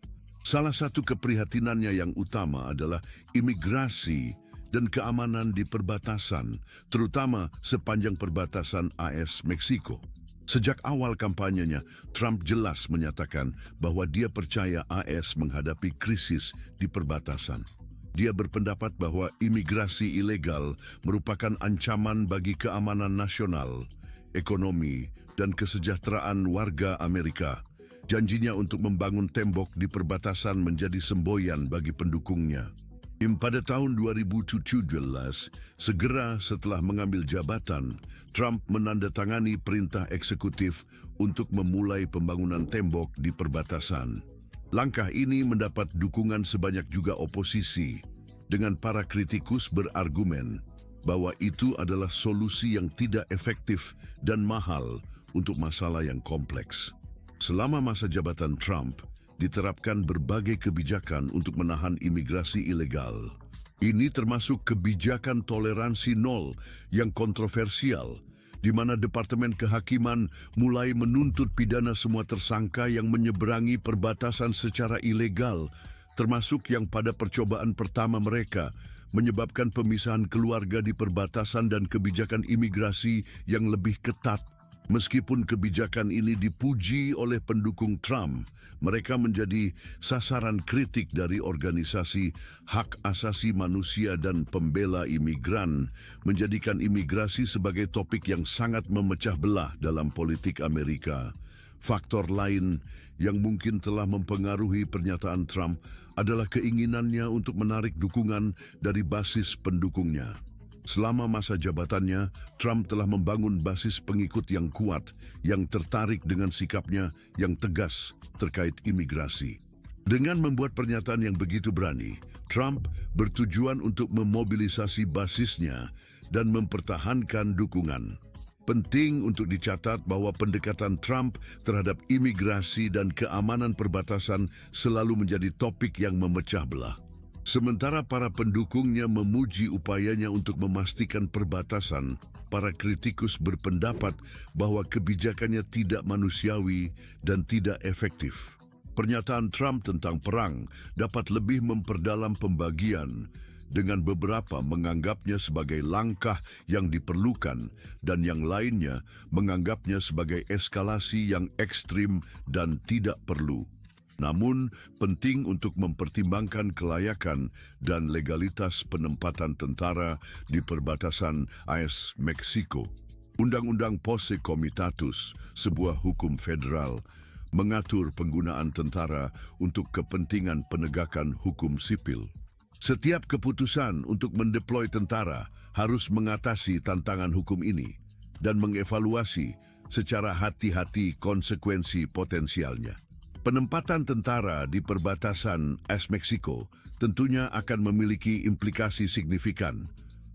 Salah satu keprihatinannya yang utama adalah imigrasi dan keamanan di perbatasan, terutama sepanjang perbatasan AS-Meksiko. Sejak awal kampanyenya, Trump jelas menyatakan bahwa dia percaya AS menghadapi krisis di perbatasan. Dia berpendapat bahwa imigrasi ilegal merupakan ancaman bagi keamanan nasional, ekonomi, dan kesejahteraan warga Amerika. Janjinya untuk membangun tembok di perbatasan menjadi semboyan bagi pendukungnya. Pada tahun 2017, segera setelah mengambil jabatan, Trump menandatangani perintah eksekutif untuk memulai pembangunan tembok di perbatasan. Langkah ini mendapat dukungan sebanyak juga oposisi, dengan para kritikus berargumen bahwa itu adalah solusi yang tidak efektif dan mahal untuk masalah yang kompleks. Selama masa jabatan Trump, diterapkan berbagai kebijakan untuk menahan imigrasi ilegal. Ini termasuk kebijakan toleransi nol yang kontroversial, di mana Departemen Kehakiman mulai menuntut pidana semua tersangka yang menyeberangi perbatasan secara ilegal, termasuk yang pada percobaan pertama mereka menyebabkan pemisahan keluarga di perbatasan dan kebijakan imigrasi yang lebih ketat. Meskipun kebijakan ini dipuji oleh pendukung Trump, mereka menjadi sasaran kritik dari organisasi hak asasi manusia dan pembela imigran, menjadikan imigrasi sebagai topik yang sangat memecah belah dalam politik Amerika. Faktor lain yang mungkin telah mempengaruhi pernyataan Trump adalah keinginannya untuk menarik dukungan dari basis pendukungnya. Selama masa jabatannya, Trump telah membangun basis pengikut yang kuat, yang tertarik dengan sikapnya yang tegas terkait imigrasi. Dengan membuat pernyataan yang begitu berani, Trump bertujuan untuk memobilisasi basisnya dan mempertahankan dukungan. Penting untuk dicatat bahwa pendekatan Trump terhadap imigrasi dan keamanan perbatasan selalu menjadi topik yang memecah belah. Sementara para pendukungnya memuji upayanya untuk memastikan perbatasan, para kritikus berpendapat bahwa kebijakannya tidak manusiawi dan tidak efektif. Pernyataan Trump tentang perang dapat lebih memperdalam pembagian, dengan beberapa menganggapnya sebagai langkah yang diperlukan dan yang lainnya menganggapnya sebagai eskalasi yang ekstrim dan tidak perlu. Namun, penting untuk mempertimbangkan kelayakan dan legalitas penempatan tentara di perbatasan AS-Meksiko. Undang-Undang Posse Comitatus, sebuah hukum federal, mengatur penggunaan tentara untuk kepentingan penegakan hukum sipil. Setiap keputusan untuk mendeploy tentara harus mengatasi tantangan hukum ini dan mengevaluasi secara hati-hati konsekuensi potensialnya. Penempatan tentara di perbatasan AS-Meksiko tentunya akan memiliki implikasi signifikan,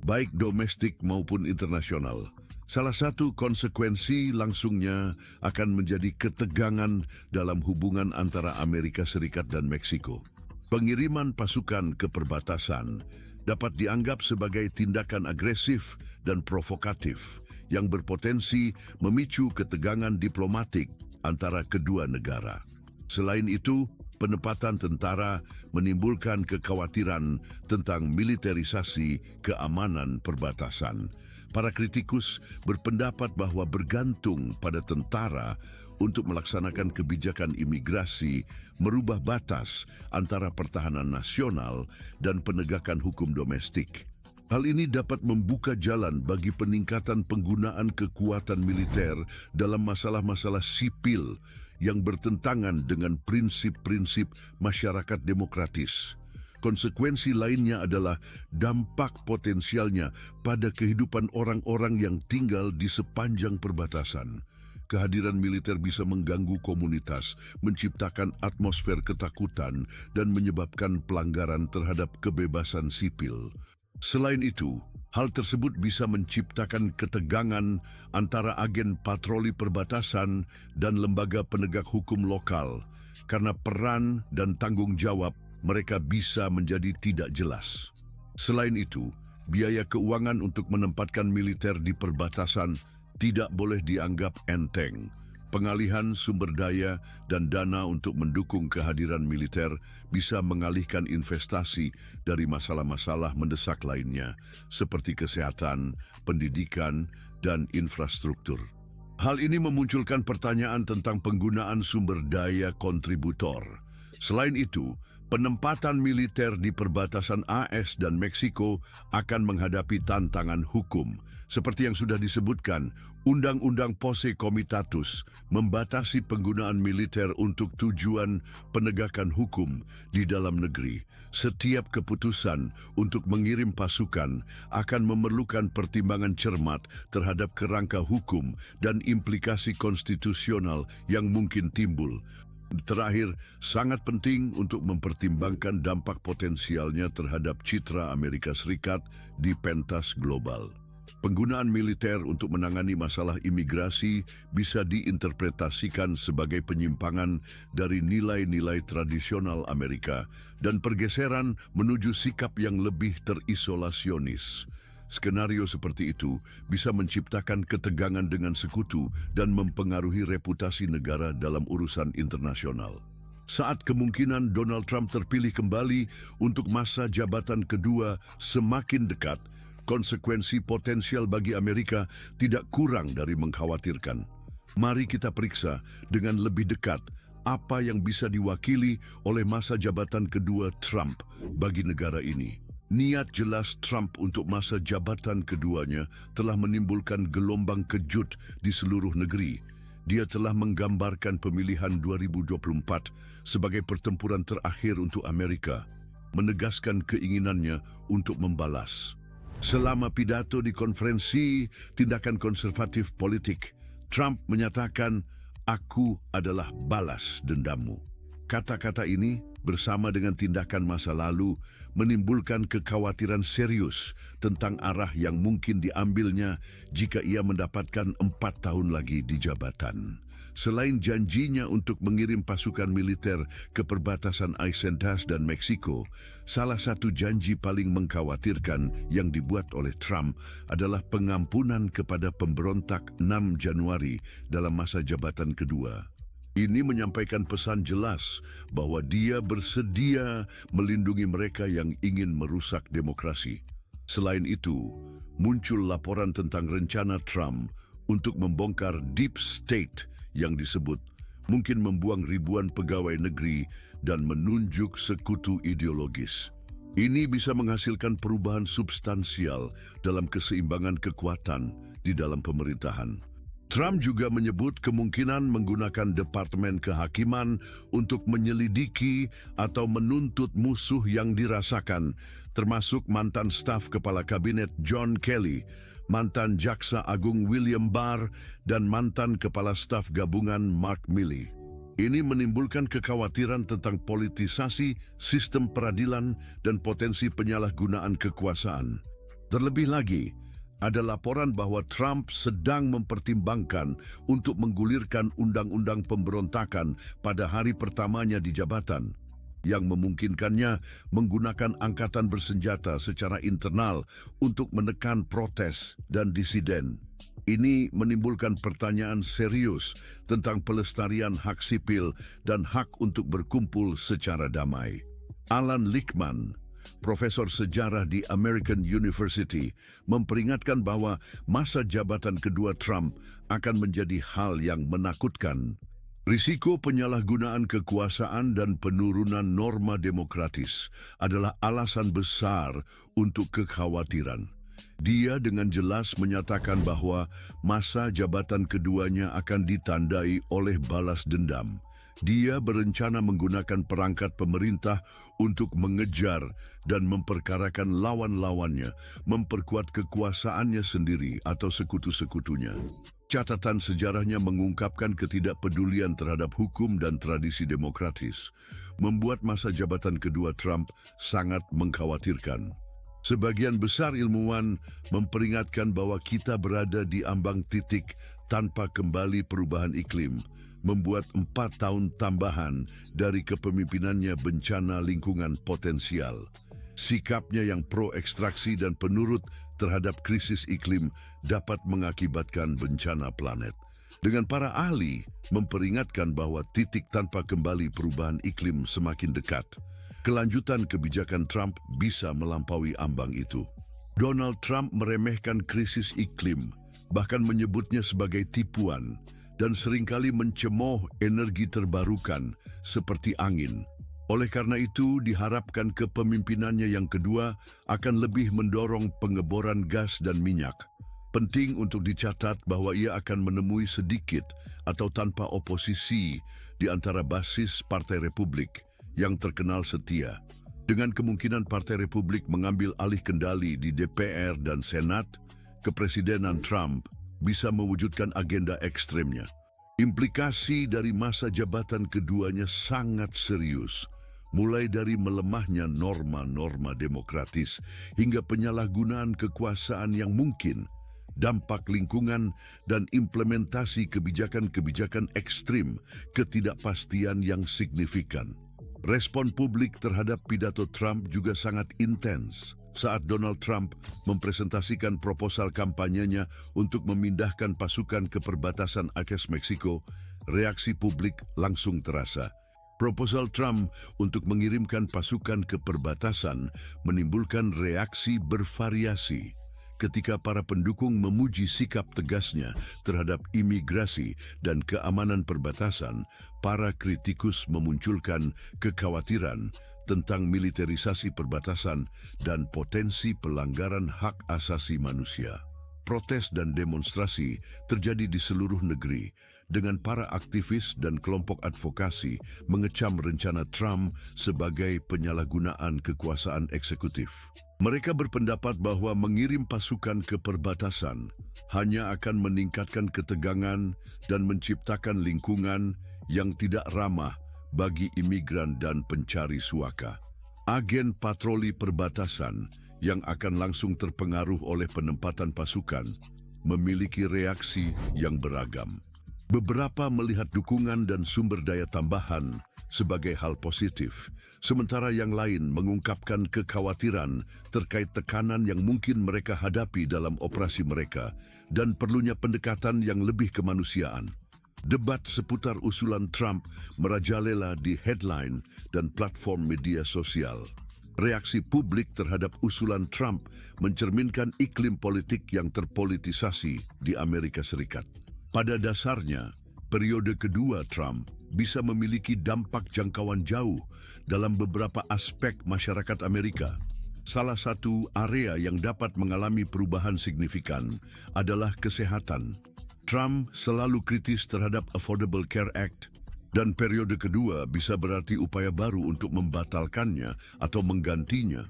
baik domestik maupun internasional. Salah satu konsekuensi langsungnya akan menjadi ketegangan dalam hubungan antara Amerika Serikat dan Meksiko. Pengiriman pasukan ke perbatasan dapat dianggap sebagai tindakan agresif dan provokatif yang berpotensi memicu ketegangan diplomatik antara kedua negara. Selain itu, penempatan tentara menimbulkan kekhawatiran tentang militerisasi keamanan perbatasan. Para kritikus berpendapat bahwa bergantung pada tentara untuk melaksanakan kebijakan imigrasi merubah batas antara pertahanan nasional dan penegakan hukum domestik. Hal ini dapat membuka jalan bagi peningkatan penggunaan kekuatan militer dalam masalah-masalah sipil yang bertentangan dengan prinsip-prinsip masyarakat demokratis. Konsekuensi lainnya adalah dampak potensialnya pada kehidupan orang-orang yang tinggal di sepanjang perbatasan. Kehadiran militer bisa mengganggu komunitas, menciptakan atmosfer ketakutan, dan menyebabkan pelanggaran terhadap kebebasan sipil. Selain itu, hal tersebut bisa menciptakan ketegangan antara agen patroli perbatasan dan lembaga penegak hukum lokal, karena peran dan tanggung jawab mereka bisa menjadi tidak jelas. Selain itu, biaya keuangan untuk menempatkan militer di perbatasan tidak boleh dianggap enteng. Pengalihan sumber daya dan dana untuk mendukung kehadiran militer bisa mengalihkan investasi dari masalah-masalah mendesak lainnya, seperti kesehatan, pendidikan, dan infrastruktur. Hal ini memunculkan pertanyaan tentang penggunaan sumber daya kontributor. Selain itu, penempatan militer di perbatasan AS dan Meksiko akan menghadapi tantangan hukum. Seperti yang sudah disebutkan, Undang-Undang Posse Comitatus membatasi penggunaan militer untuk tujuan penegakan hukum di dalam negeri. Setiap keputusan untuk mengirim pasukan akan memerlukan pertimbangan cermat terhadap kerangka hukum dan implikasi konstitusional yang mungkin timbul. Terakhir, sangat penting untuk mempertimbangkan dampak potensialnya terhadap citra Amerika Serikat di pentas global. Penggunaan militer untuk menangani masalah imigrasi bisa diinterpretasikan sebagai penyimpangan dari nilai-nilai tradisional Amerika dan pergeseran menuju sikap yang lebih terisolasi. Skenario seperti itu bisa menciptakan ketegangan dengan sekutu dan mempengaruhi reputasi negara dalam urusan internasional. Saat kemungkinan Donald Trump terpilih kembali untuk masa jabatan kedua semakin dekat, konsekuensi potensial bagi Amerika tidak kurang dari mengkhawatirkan. Mari kita periksa dengan lebih dekat apa yang bisa diwakili oleh masa jabatan kedua Trump bagi negara ini. Niat jelas Trump untuk masa jabatan keduanya telah menimbulkan gelombang kejut di seluruh negeri. Dia telah menggambarkan pemilihan 2024 sebagai pertempuran terakhir untuk Amerika, menegaskan keinginannya untuk membalas. Selama pidato di konferensi tindakan konservatif politik, Trump menyatakan, "Aku adalah balas dendammu." Kata-kata ini bersama dengan tindakan masa lalu menimbulkan kekhawatiran serius tentang arah yang mungkin diambilnya jika ia mendapatkan 4 tahun lagi di jabatan. Selain janjinya untuk mengirim pasukan militer ke perbatasan Aisendas dan Meksiko, salah satu janji paling mengkhawatirkan yang dibuat oleh Trump adalah pengampunan kepada pemberontak 6 Januari dalam masa jabatan kedua. Ini menyampaikan pesan jelas bahwa dia bersedia melindungi mereka yang ingin merusak demokrasi. Selain itu, muncul laporan tentang rencana Trump untuk membongkar deep state yang disebut mungkin membuang ribuan pegawai negeri dan menunjuk sekutu ideologis. Ini bisa menghasilkan perubahan substansial dalam keseimbangan kekuatan di dalam pemerintahan. Trump juga menyebut kemungkinan menggunakan Departemen Kehakiman untuk menyelidiki atau menuntut musuh yang dirasakan, termasuk mantan staf Kepala Kabinet John Kelly, mantan Jaksa Agung William Barr, dan mantan Kepala Staf Gabungan Mark Milley. Ini menimbulkan kekhawatiran tentang politisasi sistem peradilan dan potensi penyalahgunaan kekuasaan. Terlebih lagi, ada laporan bahwa Trump sedang mempertimbangkan untuk menggulirkan undang-undang pemberontakan pada hari pertamanya di jabatan, yang memungkinkannya menggunakan angkatan bersenjata secara internal untuk menekan protes dan disiden. Ini menimbulkan pertanyaan serius tentang pelestarian hak sipil dan hak untuk berkumpul secara damai. Alan Lichtman, profesor sejarah di American University, memperingatkan bahwa masa jabatan kedua Trump akan menjadi hal yang menakutkan. Risiko penyalahgunaan kekuasaan dan penurunan norma demokratis adalah alasan besar untuk kekhawatiran. Dia dengan jelas menyatakan bahwa masa jabatan keduanya akan ditandai oleh balas dendam. Dia berencana menggunakan perangkat pemerintah untuk mengejar dan memperkarakan lawan-lawannya, memperkuat kekuasaannya sendiri atau sekutu-sekutunya. Catatan sejarahnya mengungkapkan ketidakpedulian terhadap hukum dan tradisi demokratis, membuat masa jabatan kedua Trump sangat mengkhawatirkan. Sebagian besar ilmuwan memperingatkan bahwa kita berada di ambang titik tanpa kembali perubahan iklim, membuat 4 tahun tambahan dari kepemimpinannya bencana lingkungan potensial. Sikapnya yang pro-ekstraksi dan penurut terhadap krisis iklim dapat mengakibatkan bencana planet. Dengan para ahli memperingatkan bahwa titik tanpa kembali perubahan iklim semakin dekat, kelanjutan kebijakan Trump bisa melampaui ambang itu. Donald Trump meremehkan krisis iklim, bahkan menyebutnya sebagai tipuan, dan seringkali mencemooh energi terbarukan seperti angin. Oleh karena itu, diharapkan kepemimpinannya yang kedua akan lebih mendorong pengeboran gas dan minyak. Penting untuk dicatat bahwa ia akan menemui sedikit atau tanpa oposisi di antara basis Partai Republik yang terkenal setia. Dengan kemungkinan Partai Republik mengambil alih kendali di DPR dan Senat, kepresidenan Trump bisa mewujudkan agenda ekstremnya. Implikasi dari masa jabatan keduanya sangat serius, mulai dari melemahnya norma-norma demokratis hingga penyalahgunaan kekuasaan yang mungkin dampak lingkungan, dan implementasi kebijakan-kebijakan ekstrim, ketidakpastian yang signifikan. Respon publik terhadap pidato Trump juga sangat intens. Saat Donald Trump mempresentasikan proposal kampanyenya untuk memindahkan pasukan ke perbatasan Aceh, Meksiko, reaksi publik langsung terasa. Proposal Trump untuk mengirimkan pasukan ke perbatasan menimbulkan reaksi bervariasi. Ketika para pendukung memuji sikap tegasnya terhadap imigrasi dan keamanan perbatasan, para kritikus memunculkan kekhawatiran tentang militerisasi perbatasan dan potensi pelanggaran hak asasi manusia. Protes dan demonstrasi terjadi di seluruh negeri dengan para aktivis dan kelompok advokasi mengecam rencana Trump sebagai penyalahgunaan kekuasaan eksekutif. Mereka berpendapat bahwa mengirim pasukan ke perbatasan hanya akan meningkatkan ketegangan dan menciptakan lingkungan yang tidak ramah bagi imigran dan pencari suaka. Agen patroli perbatasan yang akan langsung terpengaruh oleh penempatan pasukan memiliki reaksi yang beragam. Beberapa melihat dukungan dan sumber daya tambahan sebagai hal positif, sementara yang lain mengungkapkan kekhawatiran terkait tekanan yang mungkin mereka hadapi dalam operasi mereka dan perlunya pendekatan yang lebih kemanusiaan. Debat seputar usulan Trump merajalela di headline dan platform media sosial. Reaksi publik terhadap usulan Trump mencerminkan iklim politik yang terpolitisasi di Amerika Serikat. Pada dasarnya, periode kedua Trump bisa memiliki dampak jangkauan jauh dalam beberapa aspek masyarakat Amerika. Salah satu area yang dapat mengalami perubahan signifikan adalah kesehatan. Trump selalu kritis terhadap Affordable Care Act, dan periode kedua bisa berarti upaya baru untuk membatalkannya atau menggantinya.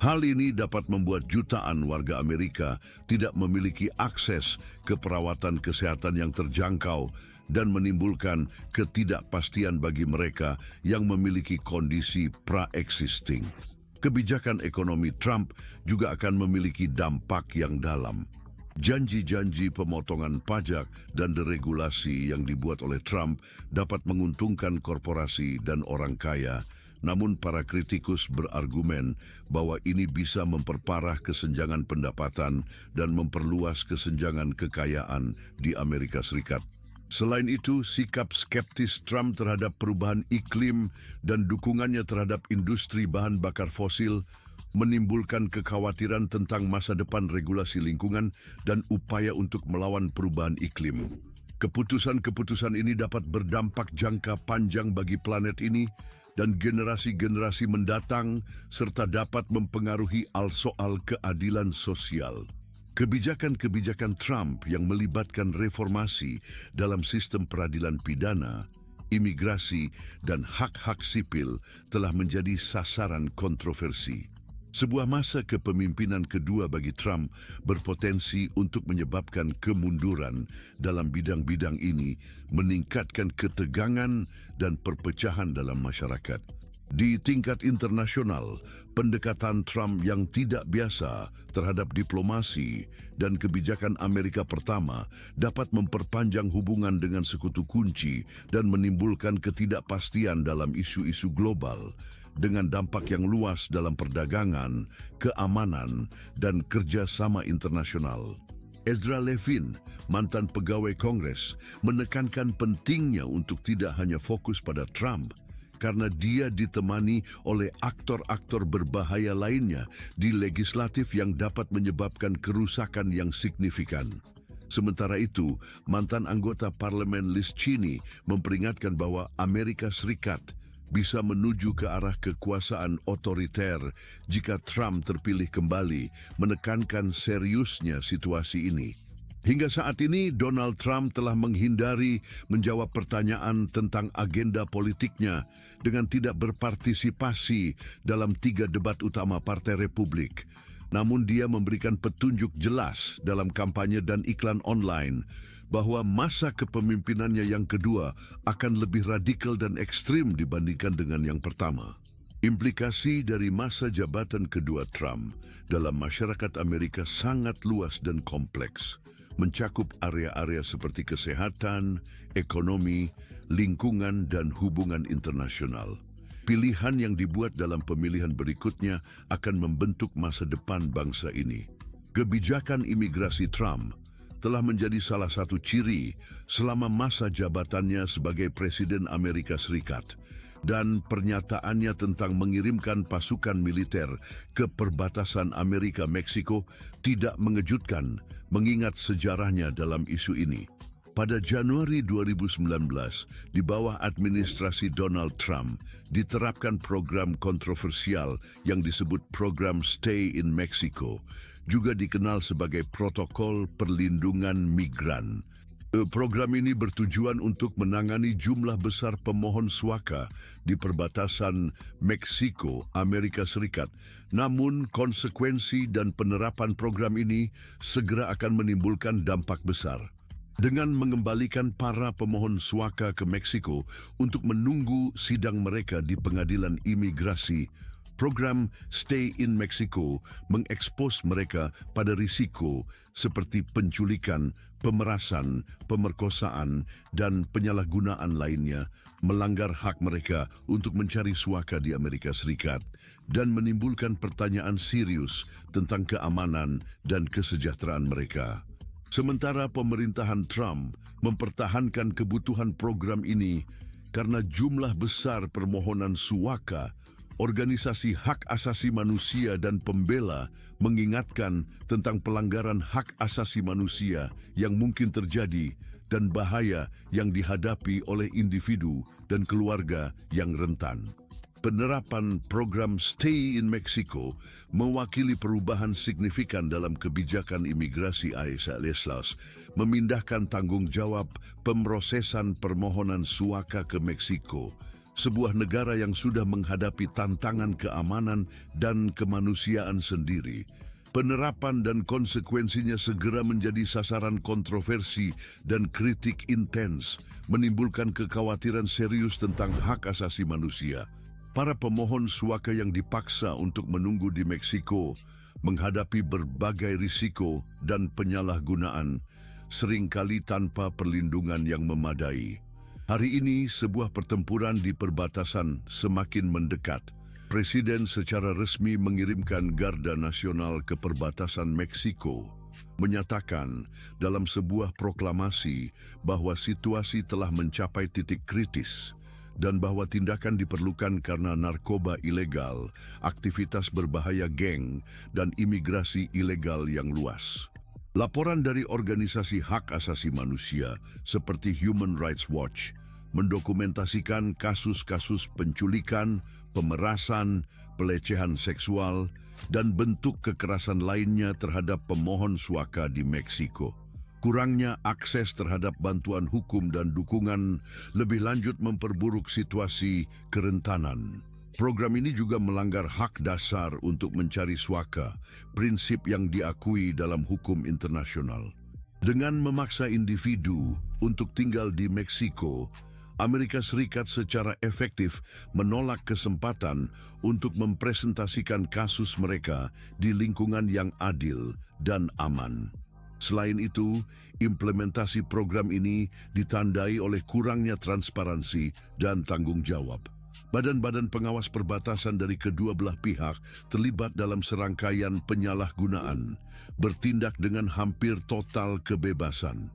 Hal ini dapat membuat jutaan warga Amerika tidak memiliki akses ke perawatan kesehatan yang terjangkau dan menimbulkan ketidakpastian bagi mereka yang memiliki kondisi pra-existing. Kebijakan ekonomi Trump juga akan memiliki dampak yang dalam. Janji-janji pemotongan pajak dan deregulasi yang dibuat oleh Trump dapat menguntungkan korporasi dan orang kaya, namun para kritikus berargumen bahwa ini bisa memperparah kesenjangan pendapatan dan memperluas kesenjangan kekayaan di Amerika Serikat. Selain itu, sikap skeptis Trump terhadap perubahan iklim dan dukungannya terhadap industri bahan bakar fosil menimbulkan kekhawatiran tentang masa depan regulasi lingkungan dan upaya untuk melawan perubahan iklim. Keputusan-keputusan ini dapat berdampak jangka panjang bagi planet ini dan generasi-generasi mendatang, serta dapat mempengaruhi soal keadilan sosial. Kebijakan-kebijakan Trump yang melibatkan reformasi dalam sistem peradilan pidana, imigrasi, dan hak-hak sipil telah menjadi sasaran kontroversi. Sebuah masa kepemimpinan kedua bagi Trump berpotensi untuk menyebabkan kemunduran dalam bidang-bidang ini, meningkatkan ketegangan dan perpecahan dalam masyarakat. Di tingkat internasional, pendekatan Trump yang tidak biasa terhadap diplomasi dan kebijakan Amerika Pertama dapat memperpanjang hubungan dengan sekutu kunci dan menimbulkan ketidakpastian dalam isu-isu global dengan dampak yang luas dalam perdagangan, keamanan, dan kerjasama internasional. Ezra Levin, mantan pegawai Kongres, menekankan pentingnya untuk tidak hanya fokus pada Trump, karena dia ditemani oleh aktor-aktor berbahaya lainnya di legislatif yang dapat menyebabkan kerusakan yang signifikan. Sementara itu, mantan anggota parlemen Liz Cheney memperingatkan bahwa Amerika Serikat bisa menuju ke arah kekuasaan otoriter jika Trump terpilih kembali, menekankan seriusnya situasi ini. Hingga saat ini, Donald Trump telah menghindari menjawab pertanyaan tentang agenda politiknya dengan tidak berpartisipasi dalam 3 debat utama Partai Republik. Namun dia memberikan petunjuk jelas dalam kampanye dan iklan online bahwa masa kepemimpinannya yang kedua akan lebih radikal dan ekstrim dibandingkan dengan yang pertama. Implikasi dari masa jabatan kedua Trump dalam masyarakat Amerika sangat luas dan kompleks, mencakup area-area seperti kesehatan, ekonomi, lingkungan, dan hubungan internasional. Pilihan yang dibuat dalam pemilihan berikutnya akan membentuk masa depan bangsa ini. Kebijakan imigrasi Trump telah menjadi salah satu ciri selama masa jabatannya sebagai Presiden Amerika Serikat, dan pernyataannya tentang mengirimkan pasukan militer ke perbatasan Amerika-Meksiko tidak mengejutkan mengingat sejarahnya dalam isu ini. Pada Januari 2019, di bawah administrasi Donald Trump, diterapkan program kontroversial yang disebut Program Stay in Mexico, juga dikenal sebagai Protokol Perlindungan Migran. Program ini bertujuan untuk menangani jumlah besar pemohon suaka di perbatasan Meksiko, Amerika Serikat. Namun, konsekuensi dan penerapan program ini segera akan menimbulkan dampak besar. Dengan mengembalikan para pemohon suaka ke Meksiko untuk menunggu sidang mereka di pengadilan imigrasi, program Stay in Mexico mengekspos mereka pada risiko seperti penculikan, pemerasan, pemerkosaan, dan penyalahgunaan lainnya, melanggar hak mereka untuk mencari suaka di Amerika Serikat, dan menimbulkan pertanyaan serius tentang keamanan dan kesejahteraan mereka. Sementara pemerintahan Trump mempertahankan kebutuhan program ini karena jumlah besar permohonan suaka, organisasi hak asasi manusia dan pembela mengingatkan tentang pelanggaran hak asasi manusia yang mungkin terjadi dan bahaya yang dihadapi oleh individu dan keluarga yang rentan. Penerapan program Stay in Mexico mewakili perubahan signifikan dalam kebijakan imigrasi AS, memindahkan tanggung jawab pemrosesan permohonan suaka ke Meksiko, sebuah negara yang sudah menghadapi tantangan keamanan dan kemanusiaan sendiri. Penerapan dan konsekuensinya segera menjadi sasaran kontroversi dan kritik intens, menimbulkan kekhawatiran serius tentang hak asasi manusia. Para pemohon suaka yang dipaksa untuk menunggu di Meksiko menghadapi berbagai risiko dan penyalahgunaan, seringkali tanpa perlindungan yang memadai. Hari ini, sebuah pertempuran di perbatasan semakin mendekat. Presiden secara resmi mengirimkan Garda Nasional ke perbatasan Meksiko, menyatakan dalam sebuah proklamasi bahwa situasi telah mencapai titik kritis dan bahwa tindakan diperlukan karena narkoba ilegal, aktivitas berbahaya geng, dan imigrasi ilegal yang luas. Laporan dari organisasi hak asasi manusia seperti Human Rights Watch mendokumentasikan kasus-kasus penculikan, pemerasan, pelecehan seksual, dan bentuk kekerasan lainnya terhadap pemohon suaka di Meksiko. Kurangnya akses terhadap bantuan hukum dan dukungan lebih lanjut memperburuk situasi kerentanan. Program ini juga melanggar hak dasar untuk mencari suaka, prinsip yang diakui dalam hukum internasional. Dengan memaksa individu untuk tinggal di Meksiko, Amerika Serikat secara efektif menolak kesempatan untuk mempresentasikan kasus mereka di lingkungan yang adil dan aman. Selain itu, implementasi program ini ditandai oleh kurangnya transparansi dan tanggung jawab. Badan-badan pengawas perbatasan dari kedua belah pihak terlibat dalam serangkaian penyalahgunaan, bertindak dengan hampir total kebebasan.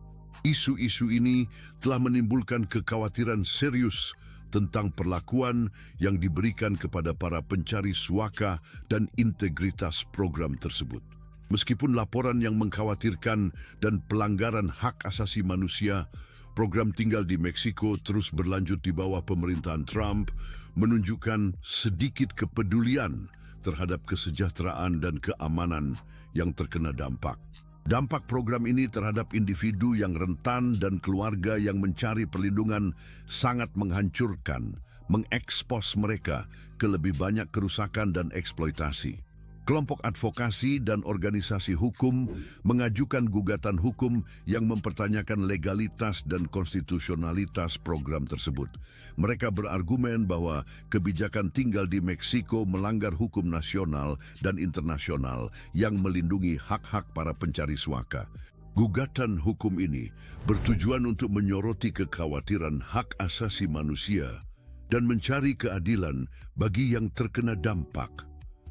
Isu-isu ini telah menimbulkan kekhawatiran serius tentang perlakuan yang diberikan kepada para pencari suaka dan integritas program tersebut. Meskipun laporan yang mengkhawatirkan dan pelanggaran hak asasi manusia, program tinggal di Meksiko terus berlanjut di bawah pemerintahan Trump, menunjukkan sedikit kepedulian terhadap kesejahteraan dan keamanan yang terkena dampak. Dampak program ini terhadap individu yang rentan dan keluarga yang mencari perlindungan sangat menghancurkan, mengekspos mereka ke lebih banyak kerusakan dan eksploitasi. Kelompok advokasi dan organisasi hukum mengajukan gugatan hukum yang mempertanyakan legalitas dan konstitusionalitas program tersebut. Mereka berargumen bahwa kebijakan tinggal di Meksiko melanggar hukum nasional dan internasional yang melindungi hak-hak para pencari suaka. Gugatan hukum ini bertujuan untuk menyoroti kekhawatiran hak asasi manusia dan mencari keadilan bagi yang terkena dampak.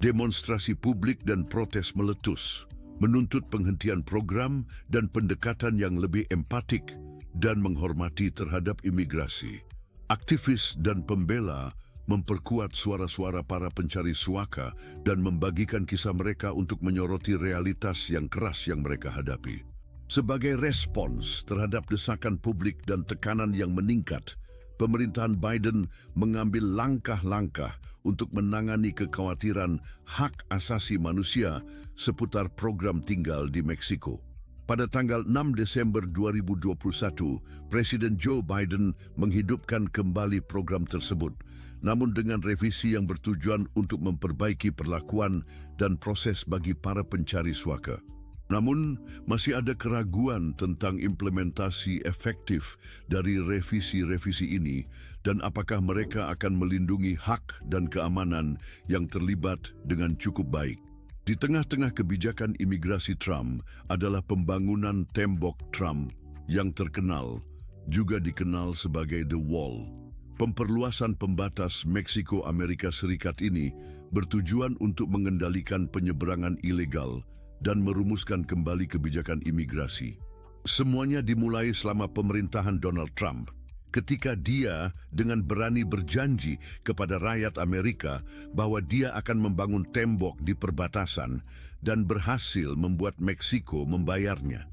Demonstrasi publik dan protes meletus, menuntut penghentian program dan pendekatan yang lebih empatik dan menghormati terhadap imigrasi. Aktivis dan pembela memperkuat suara-suara para pencari suaka dan membagikan kisah mereka untuk menyoroti realitas yang keras yang mereka hadapi. Sebagai respons terhadap desakan publik dan tekanan yang meningkat, pemerintahan Biden mengambil langkah-langkah untuk menangani kekhawatiran hak asasi manusia seputar program tinggal di Meksiko. Pada tanggal 6 Desember 2021, Presiden Joe Biden menghidupkan kembali program tersebut, namun dengan revisi yang bertujuan untuk memperbaiki perlakuan dan proses bagi para pencari suaka. Namun, masih ada keraguan tentang implementasi efektif dari revisi-revisi ini dan apakah mereka akan melindungi hak dan keamanan yang terlibat dengan cukup baik. Di tengah-tengah kebijakan imigrasi Trump adalah pembangunan tembok Trump yang terkenal, juga dikenal sebagai The Wall. Pemperluasan pembatas Meksiko-Amerika Serikat ini bertujuan untuk mengendalikan penyeberangan ilegal dan merumuskan kembali kebijakan imigrasi. Semuanya dimulai selama pemerintahan Donald Trump, ketika dia dengan berani berjanji kepada rakyat Amerika bahwa dia akan membangun tembok di perbatasan dan berhasil membuat Meksiko membayarnya.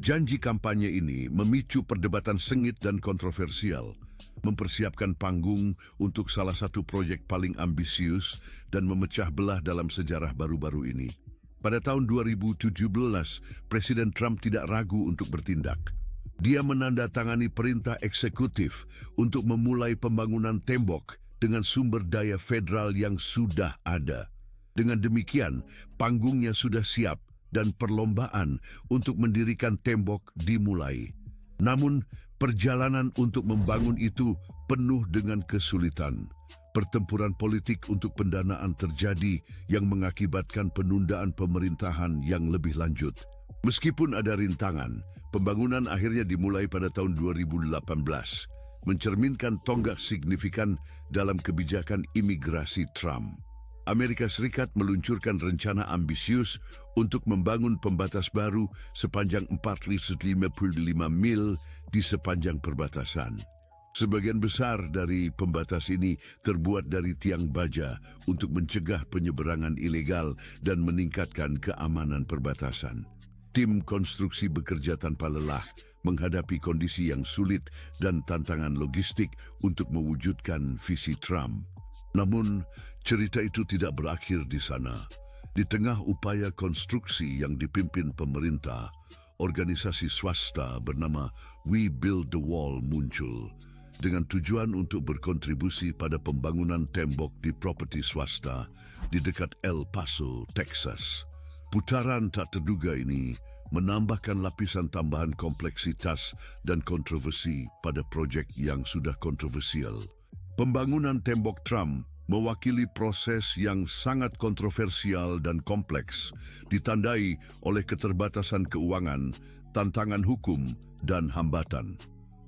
Janji kampanye ini memicu perdebatan sengit dan kontroversial, mempersiapkan panggung untuk salah satu proyek paling ambisius dan memecah belah dalam sejarah baru-baru ini. Pada tahun 2017, Presiden Trump tidak ragu untuk bertindak. Dia menandatangani perintah eksekutif untuk memulai pembangunan tembok dengan sumber daya federal yang sudah ada. Dengan demikian, panggungnya sudah siap dan perlombaan untuk mendirikan tembok dimulai. Namun, perjalanan untuk membangun itu penuh dengan kesulitan. Pertempuran politik untuk pendanaan terjadi yang mengakibatkan penundaan pemerintahan yang lebih lanjut. Meskipun ada rintangan, pembangunan akhirnya dimulai pada tahun 2018, mencerminkan tonggak signifikan dalam kebijakan imigrasi Trump. Amerika Serikat meluncurkan rencana ambisius untuk membangun pembatas baru sepanjang 455 mil di sepanjang perbatasan. Sebagian besar dari pembatas ini terbuat dari tiang baja untuk mencegah penyeberangan ilegal dan meningkatkan keamanan perbatasan. Tim konstruksi bekerja tanpa lelah menghadapi kondisi yang sulit dan tantangan logistik untuk mewujudkan visi Trump. Namun, cerita itu tidak berakhir di sana. Di tengah upaya konstruksi yang dipimpin pemerintah, organisasi swasta bernama We Build the Wall muncul, dengan tujuan untuk berkontribusi pada pembangunan tembok di properti swasta di dekat El Paso, Texas. Putaran tak terduga ini menambahkan lapisan tambahan kompleksitas dan kontroversi pada proyek yang sudah kontroversial. Pembangunan tembok Trump mewakili proses yang sangat kontroversial dan kompleks, ditandai oleh keterbatasan keuangan, tantangan hukum, dan hambatan.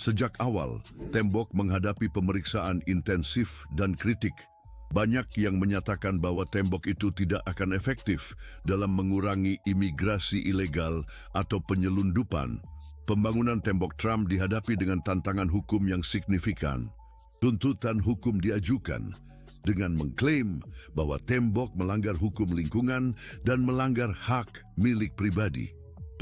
Sejak awal, tembok menghadapi pemeriksaan intensif dan kritik. Banyak yang menyatakan bahwa tembok itu tidak akan efektif dalam mengurangi imigrasi ilegal atau penyelundupan. Pembangunan tembok Trump dihadapi dengan tantangan hukum yang signifikan. Tuntutan hukum diajukan dengan mengklaim bahwa tembok melanggar hukum lingkungan dan melanggar hak milik pribadi.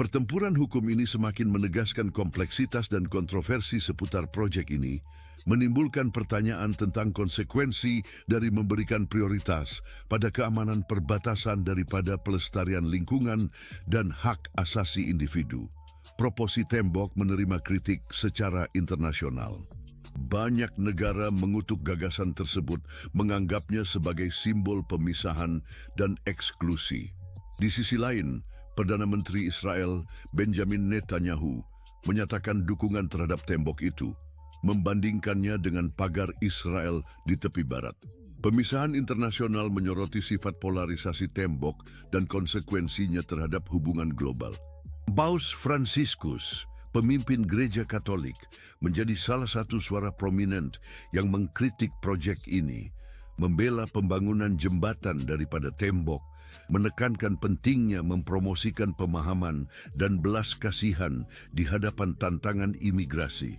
Pertempuran hukum ini semakin menegaskan kompleksitas dan kontroversi seputar proyek ini, menimbulkan pertanyaan tentang konsekuensi dari memberikan prioritas pada keamanan perbatasan daripada pelestarian lingkungan dan hak asasi individu. Proposi tembok menerima kritik secara internasional. Banyak negara mengutuk gagasan tersebut, menganggapnya sebagai simbol pemisahan dan eksklusi. Di sisi lain, Perdana Menteri Israel Benjamin Netanyahu menyatakan dukungan terhadap tembok itu, membandingkannya dengan pagar Israel di tepi barat. Pemisahan internasional menyoroti sifat polarisasi tembok dan konsekuensinya terhadap hubungan global. Paus Fransiskus, pemimpin Gereja Katolik, menjadi salah satu suara prominent yang mengkritik proyek ini, membela pembangunan jembatan daripada tembok, menekankan pentingnya mempromosikan pemahaman dan belas kasihan di hadapan tantangan imigrasi.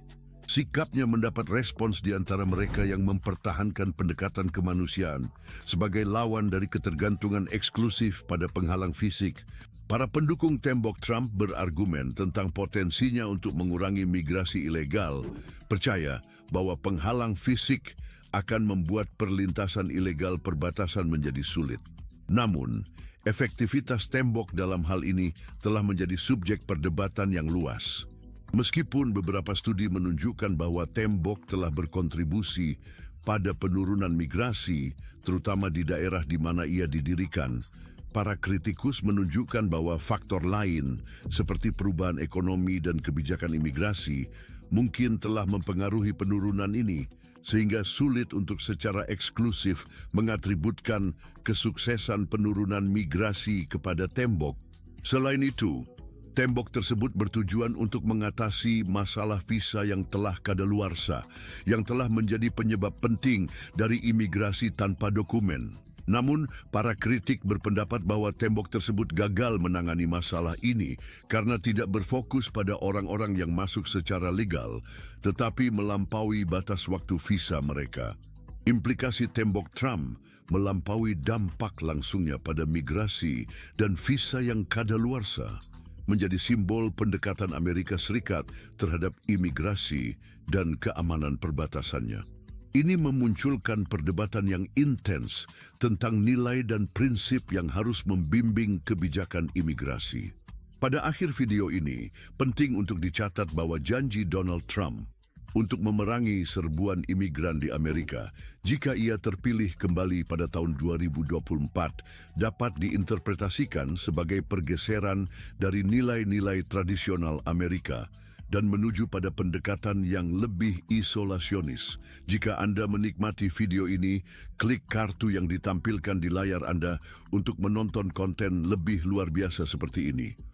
Sikapnya mendapat respons di antara mereka yang mempertahankan pendekatan kemanusiaan sebagai lawan dari ketergantungan eksklusif pada penghalang fisik. Para pendukung tembok Trump berargumen tentang potensinya untuk mengurangi migrasi ilegal, percaya bahwa penghalang fisik akan membuat perlintasan ilegal perbatasan menjadi sulit. Namun, efektivitas tembok dalam hal ini telah menjadi subjek perdebatan yang luas. Meskipun beberapa studi menunjukkan bahwa tembok telah berkontribusi pada penurunan migrasi, terutama di daerah di mana ia didirikan, para kritikus menunjukkan bahwa faktor lain seperti perubahan ekonomi dan kebijakan imigrasi mungkin telah mempengaruhi penurunan ini, sehingga sulit untuk secara eksklusif mengatributkan kesuksesan penurunan migrasi kepada tembok. Selain itu, tembok tersebut bertujuan untuk mengatasi masalah visa yang telah kadaluarsa, yang telah menjadi penyebab penting dari imigrasi tanpa dokumen. Namun, para kritik berpendapat bahwa tembok tersebut gagal menangani masalah ini karena tidak berfokus pada orang-orang yang masuk secara legal, tetapi melampaui batas waktu visa mereka. Implikasi tembok Trump melampaui dampak langsungnya pada migrasi dan visa yang kadaluarsa, menjadi simbol pendekatan Amerika Serikat terhadap imigrasi dan keamanan perbatasannya. Ini memunculkan perdebatan yang intens tentang nilai dan prinsip yang harus membimbing kebijakan imigrasi. Pada akhir video ini, penting untuk dicatat bahwa janji Donald Trump untuk memerangi serbuan imigran di Amerika jika ia terpilih kembali pada tahun 2024 dapat diinterpretasikan sebagai pergeseran dari nilai-nilai tradisional Amerika dan menuju pada pendekatan yang lebih isolasionis. Jika Anda menikmati video ini, klik kartu yang ditampilkan di layar Anda untuk menonton konten lebih luar biasa seperti ini.